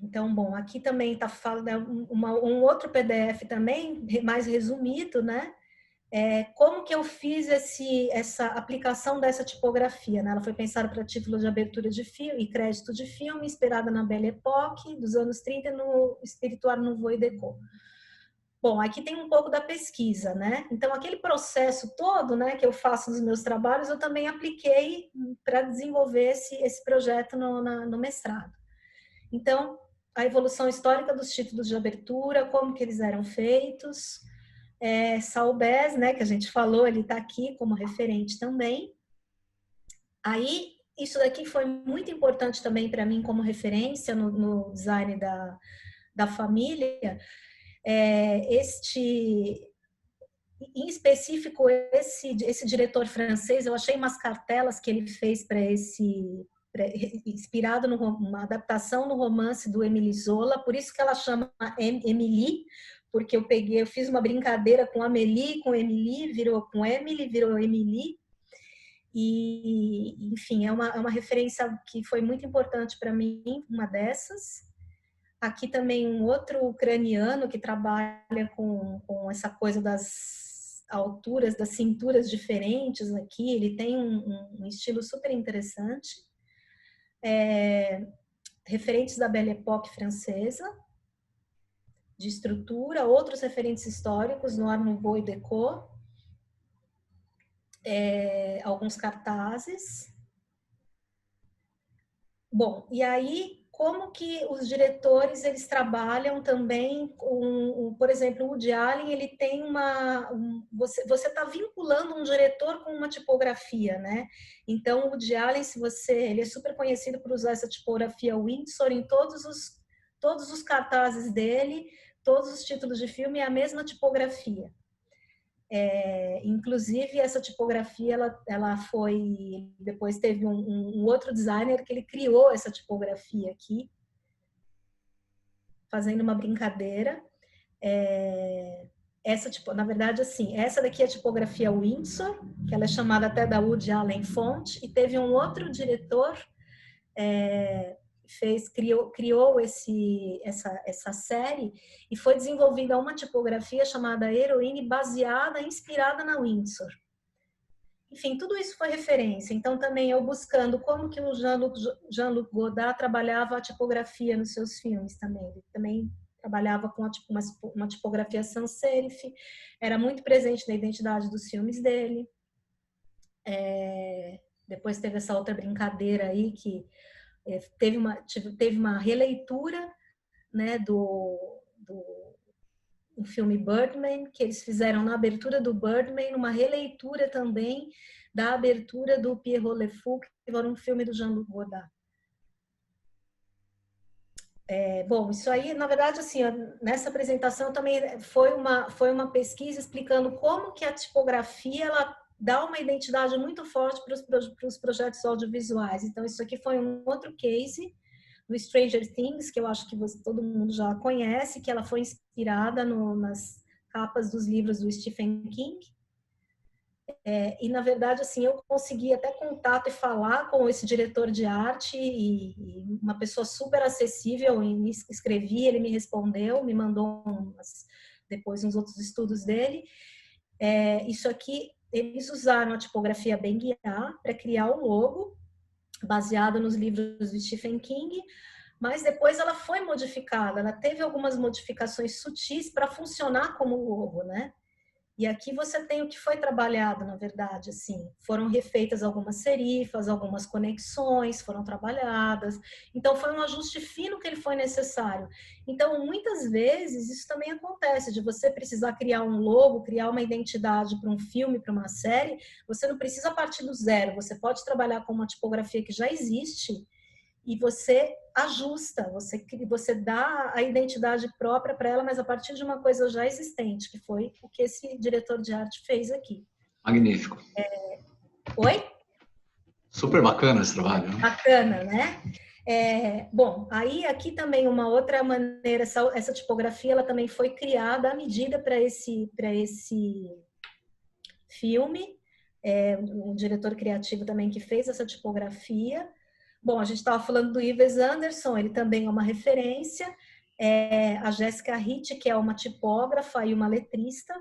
Então, bom, aqui também está falando um outro PDF também, mais resumido, né? Como que eu fiz essa aplicação dessa tipografia, né? Ela foi pensada para título de abertura de filme e crédito de filme, inspirada na Belle Époque, dos anos 30, no espírito Art Nouveau e Deco. Bom, aqui tem um pouco da pesquisa, né? Então, aquele processo todo, né, que eu faço nos meus trabalhos, eu também apliquei para desenvolver esse projeto no mestrado. Então, a evolução histórica dos títulos de abertura, como que eles eram feitos, Saul-Bass, né, que a gente falou, ele está aqui como referente também. Aí, isso daqui foi muito importante também para mim como referência no design da família. em específico, esse diretor francês, eu achei umas cartelas que ele fez para inspirado numa adaptação no romance do Émile Zola, por isso que ela chama Emily, porque eu fiz uma brincadeira com Amélie, com Emily, virou com Emily, virou Emily. E, enfim, é uma referência que foi muito importante para mim, uma dessas. Aqui também um outro ucraniano que trabalha com essa coisa das alturas, das cinturas diferentes aqui. Ele tem um estilo super interessante. Referentes da Belle Époque francesa, de estrutura, outros referentes históricos, no Art Nouveau e Déco, alguns cartazes. Bom, e aí, como que os diretores, eles trabalham também com, por exemplo, o Woody Allen, ele tem você está vinculando um diretor com uma tipografia, né? Então, o Woody Allen, ele é super conhecido por usar essa tipografia Windsor em todos os cartazes dele, todos os títulos de filme, é a mesma tipografia. Inclusive, essa tipografia, ela foi... Depois teve um outro designer que ele criou essa tipografia aqui, fazendo uma brincadeira. Na verdade, assim, essa daqui é a tipografia Windsor, que ela é chamada até da Woody Allen Font, e teve um outro diretor criou essa série e foi desenvolvida uma tipografia chamada Heroine, inspirada na Windsor. Enfim, tudo isso foi referência. Então, também eu buscando como que o Jean-Luc Godard trabalhava a tipografia nos seus filmes também. Ele também trabalhava com uma tipografia sans serif, era muito presente na identidade dos filmes dele. Depois teve essa outra brincadeira aí que teve uma releitura, né, do filme Birdman, que eles fizeram na abertura do Birdman, uma releitura também da abertura do Pierrot Le Fou, que era um filme do Jean-Luc Godard. Bom, isso aí, na verdade, assim, nessa apresentação também foi uma pesquisa explicando como que a tipografia, ela dá uma identidade muito forte para os projetos audiovisuais. Então, isso aqui foi um outro case do Stranger Things, que eu acho que todo mundo já conhece, que ela foi inspirada nas capas dos livros do Stephen King. E, na verdade, assim, eu consegui até contato e falar com esse diretor de arte, e uma pessoa super acessível, e escrevi, ele me respondeu, me mandou depois uns outros estudos dele. Isso aqui, eles usaram a tipografia Ben-Guiar para criar o logo, baseado nos livros do Stephen King, mas depois ela foi modificada, ela teve algumas modificações sutis para funcionar como logo, né? E aqui você tem o que foi trabalhado, na verdade, assim, foram refeitas algumas serifas, algumas conexões foram trabalhadas, então foi um ajuste fino que ele foi necessário. Então, muitas vezes, isso também acontece, de você precisar criar um logo, criar uma identidade para um filme, para uma série, você não precisa partir do zero, você pode trabalhar com uma tipografia que já existe e você ajusta, você dá a identidade própria para ela, mas a partir de uma coisa já existente, que foi o que esse diretor de arte fez aqui. Magnífico. Oi? Super bacana esse trabalho, né? Bacana, né? Bom, aí aqui também uma outra maneira, essa tipografia, ela também foi criada à medida para esse filme, um diretor criativo também que fez essa tipografia. Bom, a gente estava falando do Ives Anderson, ele também é uma referência. A Jéssica Hitt, que é uma tipógrafa e uma letrista,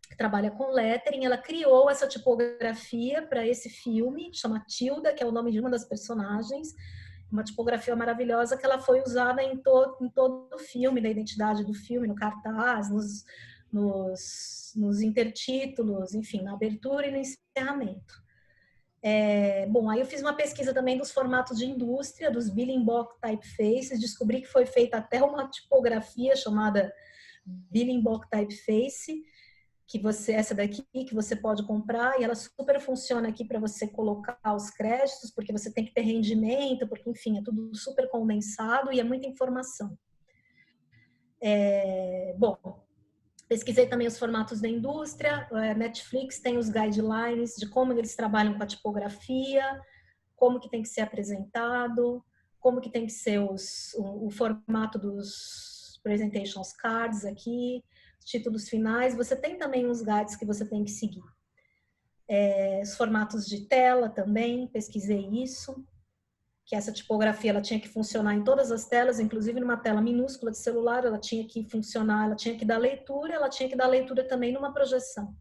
que trabalha com lettering, ela criou essa tipografia para esse filme, chama Tilda, que é o nome de uma das personagens, uma tipografia maravilhosa que ela foi usada em todo o filme, na identidade do filme, no cartaz, nos intertítulos, enfim, na abertura e no encerramento. Bom, aí eu fiz uma pesquisa também dos formatos de indústria, dos Billingbock Typefaces, descobri que foi feita até uma tipografia chamada Billingbock Typeface, essa daqui, que você pode comprar, e ela super funciona aqui para você colocar os créditos, porque você tem que ter rendimento, porque, enfim, é tudo super condensado e é muita informação. Bom, Pesquisei também os formatos da indústria. Netflix tem os guidelines de como eles trabalham com a tipografia, como que tem que ser apresentado, como que tem que ser o formato dos presentations cards aqui, os títulos finais. Você tem também uns guides que você tem que seguir. Os formatos de tela também, pesquisei isso, que essa tipografia ela tinha que funcionar em todas as telas, inclusive numa tela minúscula de celular, ela tinha que funcionar, ela tinha que dar leitura, ela tinha que dar leitura também numa projeção.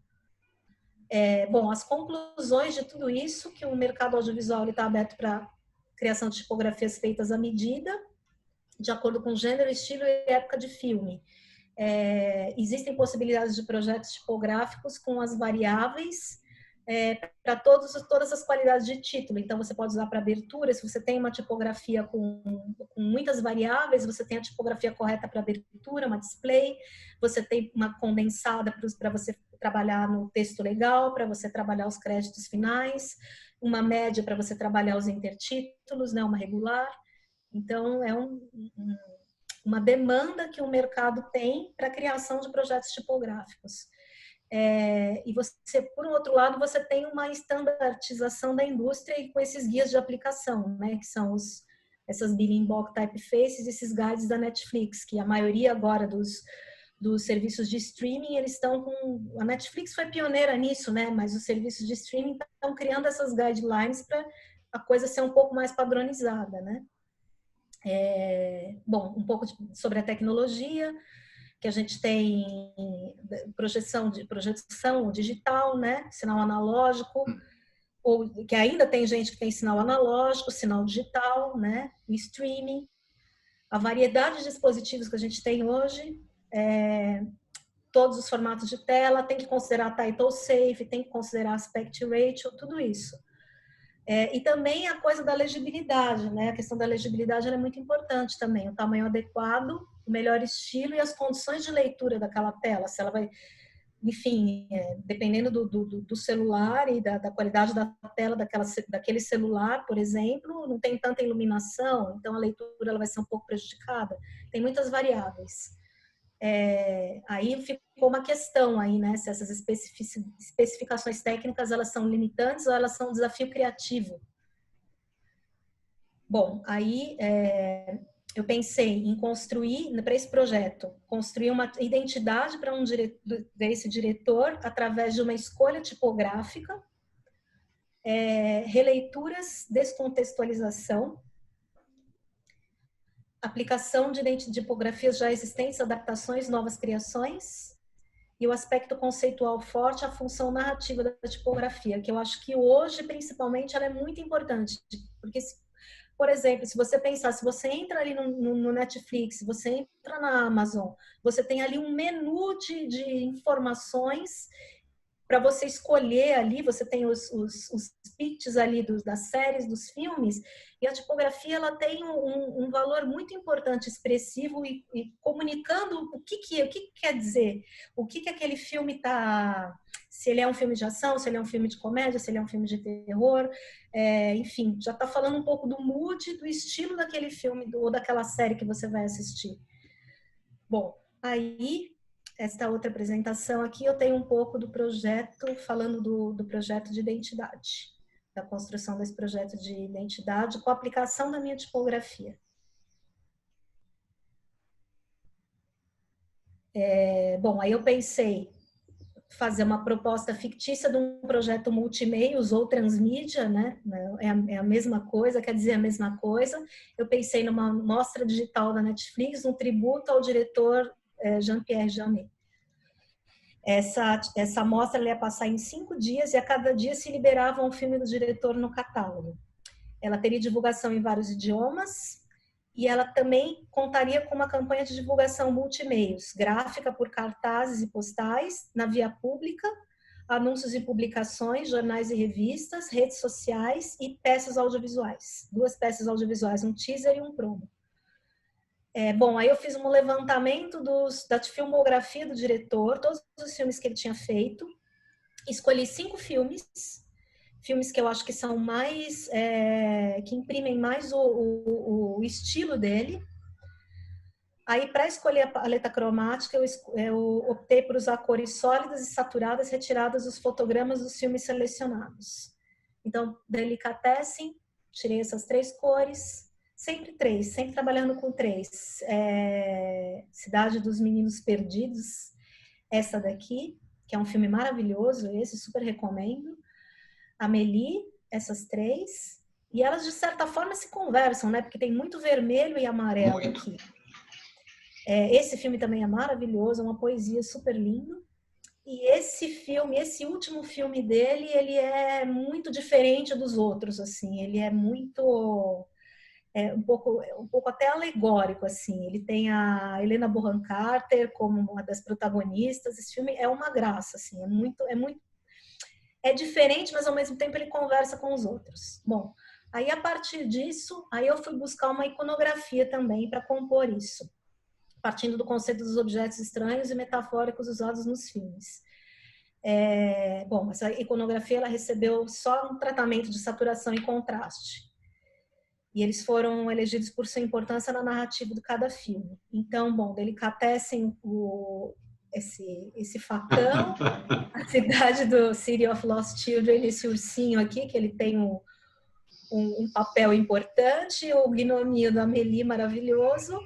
Bom, as conclusões de tudo isso, que o mercado audiovisual está aberto para criação de tipografias feitas à medida, de acordo com gênero, estilo e época de filme. Existem possibilidades de projetos tipográficos com as variáveis para todas as qualidades de título. Então, você pode usar para abertura. Se você tem uma tipografia com muitas variáveis, você tem a tipografia correta para abertura, uma display. Você tem uma condensada para você trabalhar no texto legal, para você trabalhar os créditos finais, uma média para você trabalhar os intertítulos, né, uma regular. Então, é uma demanda que o mercado tem para a criação de projetos tipográficos. E você, por um outro lado, você tem uma estandartização da indústria e com esses guias de aplicação, né, que são essas Building Block Typefaces, esses guides da Netflix, que a maioria agora dos serviços de streaming, eles estão com... A Netflix foi pioneira nisso, né, mas os serviços de streaming estão criando essas guidelines para a coisa ser um pouco mais padronizada, né. Bom, um pouco sobre a tecnologia, que a gente tem projeção digital, né? Sinal analógico, ou que ainda tem gente que tem sinal analógico, sinal digital, né? O streaming, a variedade de dispositivos que a gente tem hoje, todos os formatos de tela, tem que considerar title safe, tem que considerar aspect ratio, tudo isso. E também a coisa da legibilidade, né? A questão da legibilidade ela é muito importante também, o tamanho adequado, o melhor estilo e as condições de leitura daquela tela, se ela vai, enfim, dependendo do celular e da qualidade da tela daquele celular, por exemplo, não tem tanta iluminação, então a leitura ela vai ser um pouco prejudicada, tem muitas variáveis. Aí ficou uma questão aí, né? Se essas especificações técnicas elas são limitantes ou elas são um desafio criativo. Bom, aí eu pensei em construir, para esse projeto, construir uma identidade para esse diretor através de uma escolha tipográfica, releituras, descontextualização, aplicação de tipografias já existentes, adaptações, novas criações, e o aspecto conceitual forte, a função narrativa da tipografia, que eu acho que hoje, principalmente, ela é muito importante, porque, por exemplo, se você pensar, se você entra ali no Netflix, se você entra na Amazon, você tem ali um menu de informações para você escolher ali, você tem os pitches ali das séries, dos filmes, e a tipografia ela tem um valor muito importante, expressivo e comunicando o que quer dizer, o que aquele filme está, se ele é um filme de ação, se ele é um filme de comédia, se ele é um filme de terror, enfim, já está falando um pouco do mood, do estilo daquele filme ou daquela série que você vai assistir. Bom, aí... Esta outra apresentação aqui eu tenho um pouco do projeto, falando do projeto de identidade, da construção desse projeto de identidade com a aplicação da minha tipografia. Bom, aí eu pensei fazer uma proposta fictícia de um projeto multimeios ou transmídia, né? É a mesma coisa, quer dizer a mesma coisa. Eu pensei numa mostra digital da Netflix, um tributo ao diretor Jean-Pierre Jeunet. Essa mostra ia passar em 5 dias e a cada dia se liberava um filme do diretor no catálogo. Ela teria divulgação em vários idiomas e ela também contaria com uma campanha de divulgação multimeios, gráfica por cartazes e postais, na via pública, anúncios e publicações, jornais e revistas, redes sociais e peças audiovisuais. 2 peças audiovisuais, um teaser e um promo. Bom, aí eu fiz um levantamento da filmografia do diretor, todos os filmes que ele tinha feito. Escolhi 5 filmes que eu acho que são mais, que imprimem mais o estilo dele. Aí, para escolher a paleta cromática, eu optei por usar cores sólidas e saturadas retiradas dos fotogramas dos filmes selecionados. Então, Delicatessen, tirei essas 3 cores, sempre 3, sempre trabalhando com 3. Cidade dos Meninos Perdidos, essa daqui, que é um filme maravilhoso, esse, super recomendo. Amélie, essas 3. E elas, de certa forma, se conversam, né? Porque tem muito vermelho e amarelo aqui. Esse filme também é maravilhoso, é uma poesia super linda. E esse filme, esse último filme dele, ele é muito diferente dos outros, assim. Ele é muito, um pouco até alegórico, assim. Ele tem a Helena Bonham Carter como uma das protagonistas. Esse filme é uma graça, assim. É diferente, mas ao mesmo tempo ele conversa com os outros. Bom, aí a partir disso, aí eu fui buscar uma iconografia também para compor isso, partindo do conceito dos objetos estranhos e metafóricos usados nos filmes. Bom, essa iconografia ela recebeu só um tratamento de saturação e contraste. E eles foram elegidos por sua importância na narrativa de cada filme. Então, bom, Delicatessen, esse facão, a cidade do City of Lost Children, esse ursinho aqui, que ele tem um papel importante, o gnominho da Amélie, maravilhoso.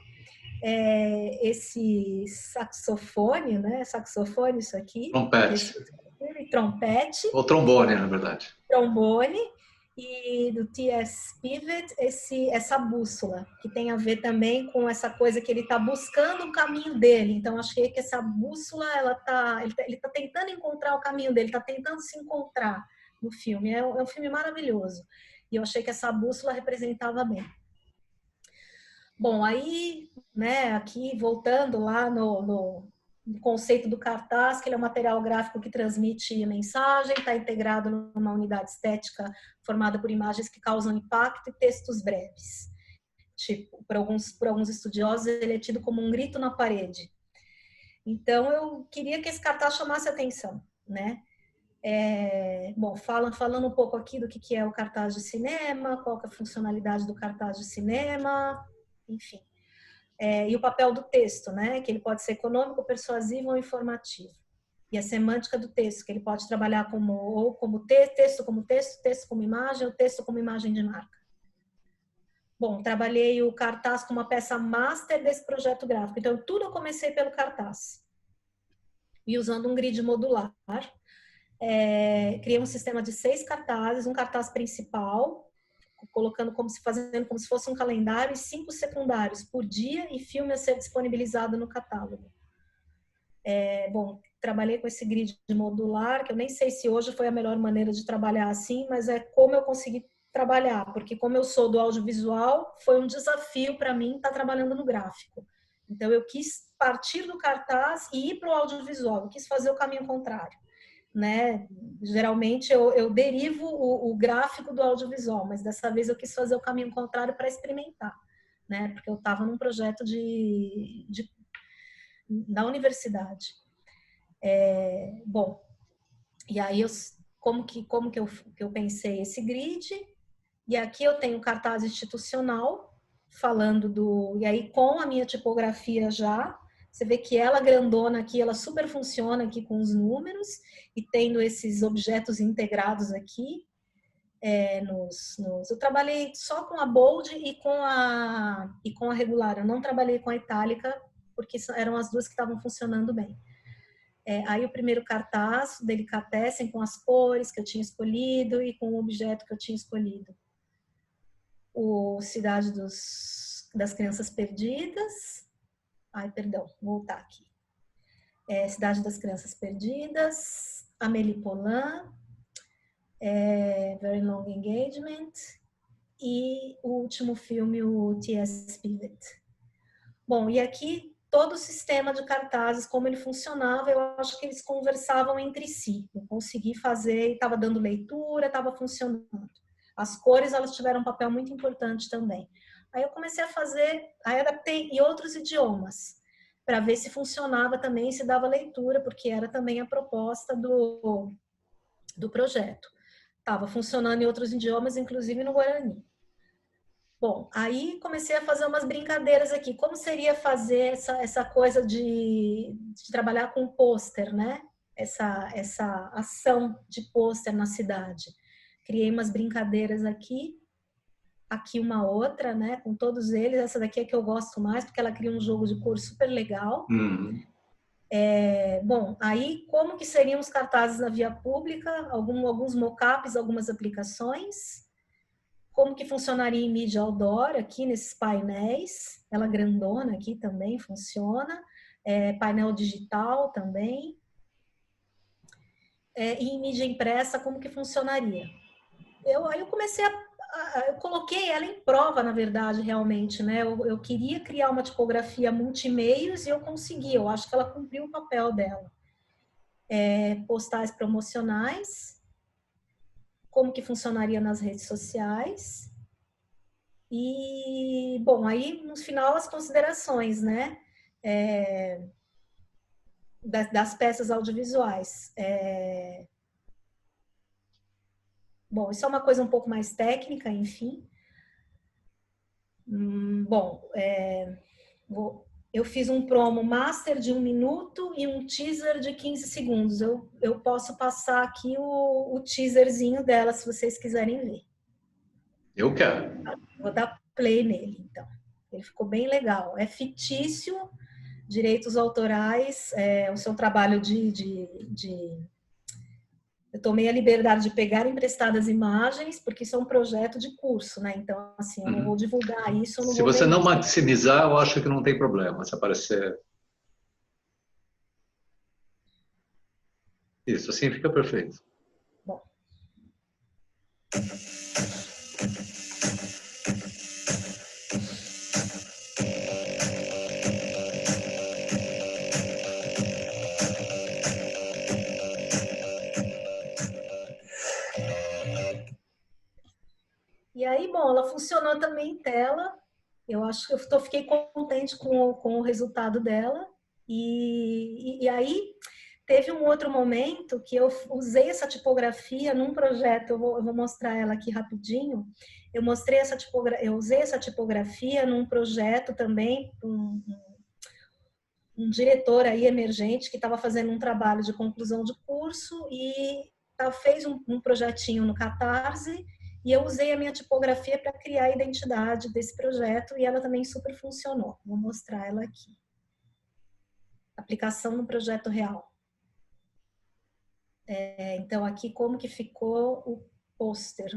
Esse saxofone, né? Saxofone, isso aqui. Trompete. Trompete. Ou trombone, na verdade. Trombone. E do T.S. Pivet, essa bússola, que tem a ver também com essa coisa que ele está buscando o caminho dele. Então, achei que essa bússola, ele tá tentando encontrar o caminho dele, está tentando se encontrar no filme. É um filme maravilhoso. E eu achei que essa bússola representava bem. Bom, aí, né, aqui voltando lá no conceito do cartaz, que ele é um material gráfico que transmite mensagem, está integrado numa unidade estética formada por imagens que causam impacto e textos breves. Tipo, por alguns estudiosos, ele é tido como um grito na parede. Então, eu queria que esse cartaz chamasse atenção, né? Bom, falando um pouco aqui do que é o cartaz de cinema, qual que é a funcionalidade do cartaz de cinema, enfim. E o papel do texto, né? Que ele pode ser econômico, persuasivo ou informativo. E a semântica do texto, que ele pode trabalhar como texto como texto, texto como imagem, ou texto como imagem de marca. Bom, trabalhei o cartaz como uma peça master desse projeto gráfico. Então, tudo eu comecei pelo cartaz. E usando um grid modular. Criei um sistema de 6 cartazes, um cartaz principal, fazendo como se fosse um calendário, e 5 secundários por dia e filme a ser disponibilizado no catálogo. Bom, trabalhei com esse grid modular, que eu nem sei se hoje foi a melhor maneira de trabalhar assim, mas é como eu consegui trabalhar, porque como eu sou do audiovisual, foi um desafio para mim estar trabalhando no gráfico. Então eu quis partir do cartaz e ir para o audiovisual, eu quis fazer o caminho contrário. Né? Geralmente eu derivo o gráfico do audiovisual, mas dessa vez eu quis fazer o caminho contrário para experimentar, né? Porque eu estava num projeto da universidade. Bom, e aí como que eu pensei esse grid? E aqui eu tenho cartaz institucional falando e aí com a minha tipografia já. Você vê que ela grandona aqui, ela super funciona aqui com os números e tendo esses objetos integrados aqui. Eu trabalhei só com a bold e com a regular. Eu não trabalhei com a itálica porque eram as duas que estavam funcionando bem. Aí o primeiro cartaz, Delicatessen, com as cores que eu tinha escolhido e com o objeto que eu tinha escolhido. O Cidade das Crianças Perdidas. Perdão, vou voltar aqui. Cidade das Crianças Perdidas, Amélie Poulain, Very Long Engagement e o último filme, o T.S. Pivet. Bom, e aqui todo o sistema de cartazes, como ele funcionava, eu acho que eles conversavam entre si. Eu consegui fazer, estava dando leitura, estava funcionando. As cores, elas tiveram um papel muito importante também. Aí eu comecei a fazer, aí adaptei em outros idiomas, para ver se funcionava também, se dava leitura, porque era também a proposta do projeto. Estava funcionando em outros idiomas, inclusive no Guarani. Bom, aí comecei a fazer umas brincadeiras aqui. Como seria fazer essa coisa de trabalhar com pôster, né? Essa ação de pôster na cidade. Criei umas brincadeiras aqui uma outra, né? Com todos eles. Essa daqui é que eu gosto mais, porque ela cria um jogo de cor super legal. Bom, aí como que seriam os cartazes na via pública? Alguns mockups, algumas aplicações. Como que funcionaria em mídia outdoor aqui nesses painéis. Ela grandona aqui também funciona. Painel digital também. E em mídia impressa, como que funcionaria? Aí eu comecei eu coloquei ela em prova, na verdade, realmente, né? Eu queria criar uma tipografia multimeios e eu consegui. Eu acho que ela cumpriu o papel dela. Postais promocionais, como que funcionaria nas redes sociais. E, bom, aí no final as considerações, né? Das peças audiovisuais. Bom, isso é uma coisa um pouco mais técnica, enfim. Bom, eu fiz um promo master de 1 minuto e um teaser de 15 segundos. Eu posso passar aqui o teaserzinho dela, se vocês quiserem ver. Eu quero. Vou dar play nele, então. Ele ficou bem legal. É fictício, direitos autorais, o seu trabalho eu tomei a liberdade de pegar emprestadas imagens, porque isso é um projeto de curso, né? Então, assim, eu não vou divulgar isso. Se você não maximizar, eu acho que não tem problema. Se aparecer... Isso, assim fica perfeito. Bom. E aí, bom, ela funcionou também em tela. Eu acho que fiquei contente com o resultado dela. E aí teve um outro momento que eu usei essa tipografia num projeto. Eu vou mostrar ela aqui rapidinho. Eu usei essa tipografia num projeto também, um diretor aí emergente que estava fazendo um trabalho de conclusão de curso e fez um projetinho no Catarse. E eu usei a minha tipografia para criar a identidade desse projeto e ela também super funcionou. Vou mostrar ela aqui. Aplicação no projeto real. Então, aqui como que ficou o pôster.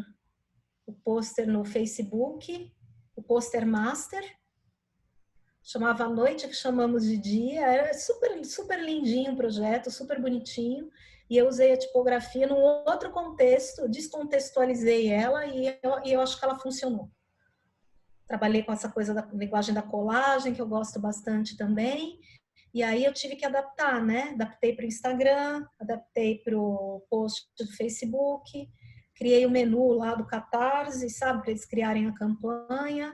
O pôster no Facebook, o pôster master. Chamava à noite, que chamamos de dia. Era super, super lindinho o projeto, super bonitinho. E eu usei a tipografia num outro contexto, descontextualizei ela e eu acho que ela funcionou. Trabalhei com essa coisa da linguagem da colagem, que eu gosto bastante também. E aí eu tive que adaptar, né? Adaptei para o Instagram, adaptei para o post do Facebook, criei o menu lá do Catarse, sabe? Para eles criarem a campanha.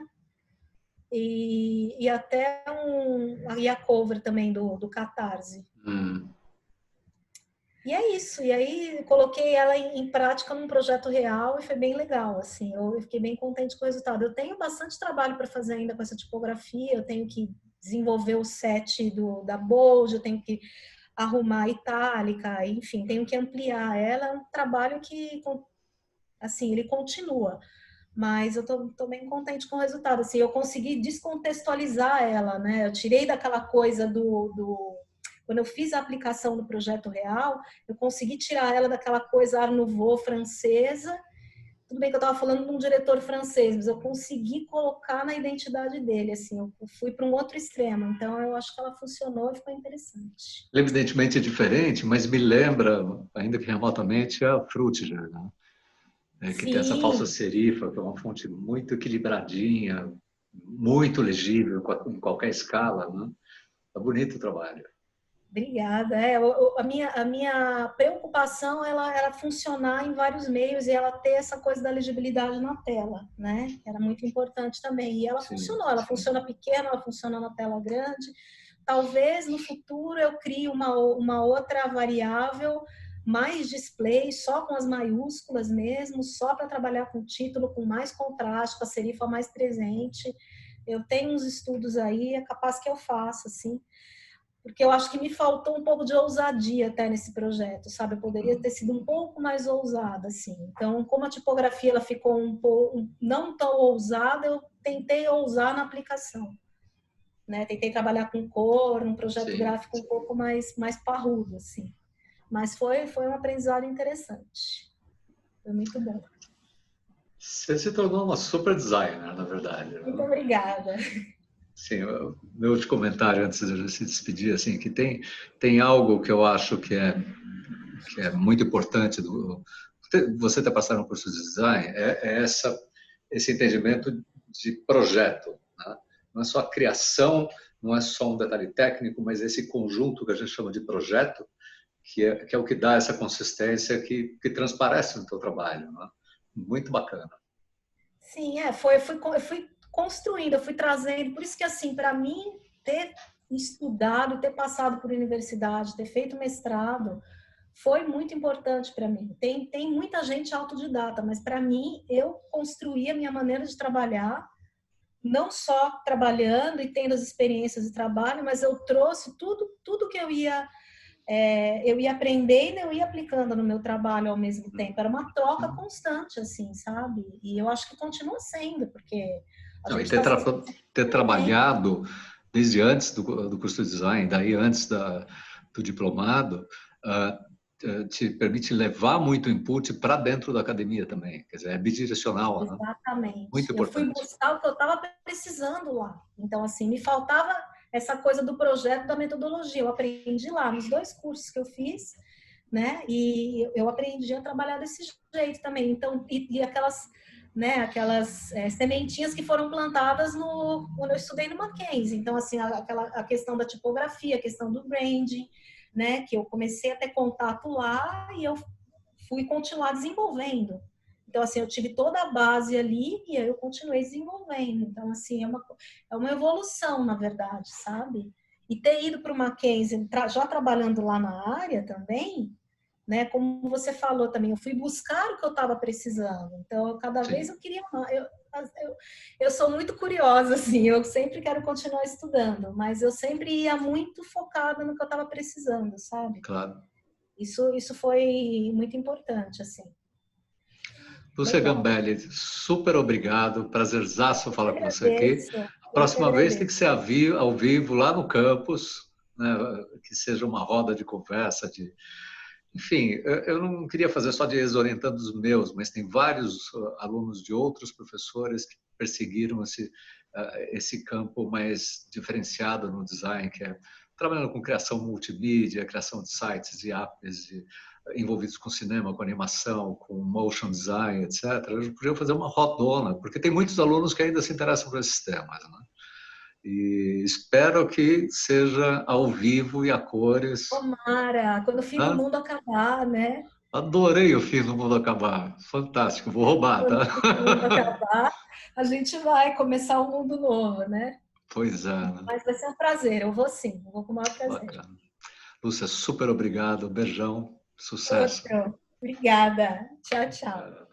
E até a cover também do Catarse. E é isso. E aí coloquei ela em prática num projeto real e foi bem legal, assim. Eu fiquei bem contente com o resultado. Eu tenho bastante trabalho para fazer ainda com essa tipografia. Eu tenho que desenvolver o set da Bold, eu tenho que arrumar a itálica, enfim, tenho que ampliar ela. É um trabalho que, assim, ele continua. Mas eu tô bem contente com o resultado. Assim, eu consegui descontextualizar ela, né? Eu tirei daquela coisa quando eu fiz a aplicação do projeto real, eu consegui tirar ela daquela coisa Art Nouveau francesa. Tudo bem que eu estava falando de um diretor francês, mas eu consegui colocar na identidade dele, assim, eu fui para um outro extremo. Então, eu acho que ela funcionou e ficou interessante. Evidentemente é diferente, mas me lembra, ainda que remotamente, a Frutiger, né? Que tem essa falsa serifa, que é uma fonte muito equilibradinha, muito legível em qualquer escala, né? É bonito o trabalho. Obrigada. A minha preocupação era funcionar em vários meios e ela ter essa coisa da legibilidade na tela, né? Era muito importante também. E ela funcionou. Ela funciona pequena, ela funciona na tela grande. Talvez no futuro eu crie uma outra variável mais display, só com as maiúsculas mesmo, só para trabalhar com título, com mais contraste, com a serifa mais presente. Eu tenho uns estudos aí, é capaz que eu faça, assim, porque eu acho que me faltou um pouco de ousadia até nesse projeto, sabe? Eu poderia ter sido um pouco mais ousada, assim. Então, como a tipografia ela ficou um pouco não tão ousada, eu tentei ousar na aplicação, né? Tentei trabalhar com cor, um projeto gráfico um pouco mais parrudo, assim. Mas foi um aprendizado interessante. Foi muito bom. Você se tornou uma super designer, na verdade. Muito obrigada. Sim, meu último comentário antes de a gente se despedir, assim, que tem algo que eu acho que é muito importante você ter passado no curso de design, esse entendimento de projeto, né? Não é só a criação, não é só um detalhe técnico, mas esse conjunto que a gente chama de projeto, que é o que dá essa consistência que transparece no teu trabalho, né? Muito bacana. Sim, eu fui construindo, eu fui trazendo. Por isso que, assim, para mim, ter estudado, ter passado por universidade, ter feito mestrado, foi muito importante para mim. Tem muita gente autodidata, mas para mim, eu construí a minha maneira de trabalhar, não só trabalhando e tendo as experiências de trabalho, mas eu trouxe tudo que eu ia aprendendo e eu ia aplicando no meu trabalho ao mesmo tempo. Era uma troca constante, assim, sabe? E eu acho que continua sendo, porque a gente ter trabalhado desde antes do curso de design, daí antes do diplomado, te permite levar muito input para dentro da academia também. Quer dizer, é bidirecional. Exatamente. Né? Muito importante. Eu fui buscar o que eu estava precisando lá. Então, assim, me faltava essa coisa do projeto, da metodologia. Eu aprendi lá nos 2 cursos que eu fiz, né? E eu aprendi a trabalhar desse jeito também. Então, e aquelas, né? Aquelas sementinhas que foram plantadas quando eu estudei no Mackenzie. Então, assim, a questão da tipografia, a questão do branding, né? Que eu comecei a ter contato lá e eu fui continuar desenvolvendo. Então, assim, eu tive toda a base ali e aí eu continuei desenvolvendo. Então, assim, é uma evolução, na verdade, sabe? E ter ido para o Mackenzie, já trabalhando lá na área também, né? Como você falou também, eu fui buscar o que eu estava precisando. Então, cada vez eu queria mais. Eu sou muito curiosa, assim, eu sempre quero continuar estudando, mas eu sempre ia muito focada no que eu estava precisando, sabe? Claro. Isso foi muito importante, assim. Lúcia Gambelli, super obrigado. Prazerzaço falar com você aqui. A próxima vez tem que ser ao vivo, lá no campus, né? Que seja uma roda de conversa. Enfim, eu não queria fazer só de ex-orientando os meus, mas tem vários alunos de outros professores que perseguiram esse campo mais diferenciado no design, que é trabalhando com criação multimídia, criação de sites e apps, envolvidos com cinema, com animação, com motion design, etc. A gente podia fazer uma rodona, porque tem muitos alunos que ainda se interessam por esses temas, né? E espero que seja ao vivo e a cores. Tomara, quando o fim do mundo acabar, né? Adorei o fim do mundo acabar. Fantástico, vou roubar, tá? Quando o mundo acabar, a gente vai começar um mundo novo, né? Pois é. Né? Mas vai ser um prazer, eu vou sim, eu vou com o maior prazer. Bacana. Lúcia, super obrigado, beijão, sucesso. Outro. Obrigada. Tchau, tchau.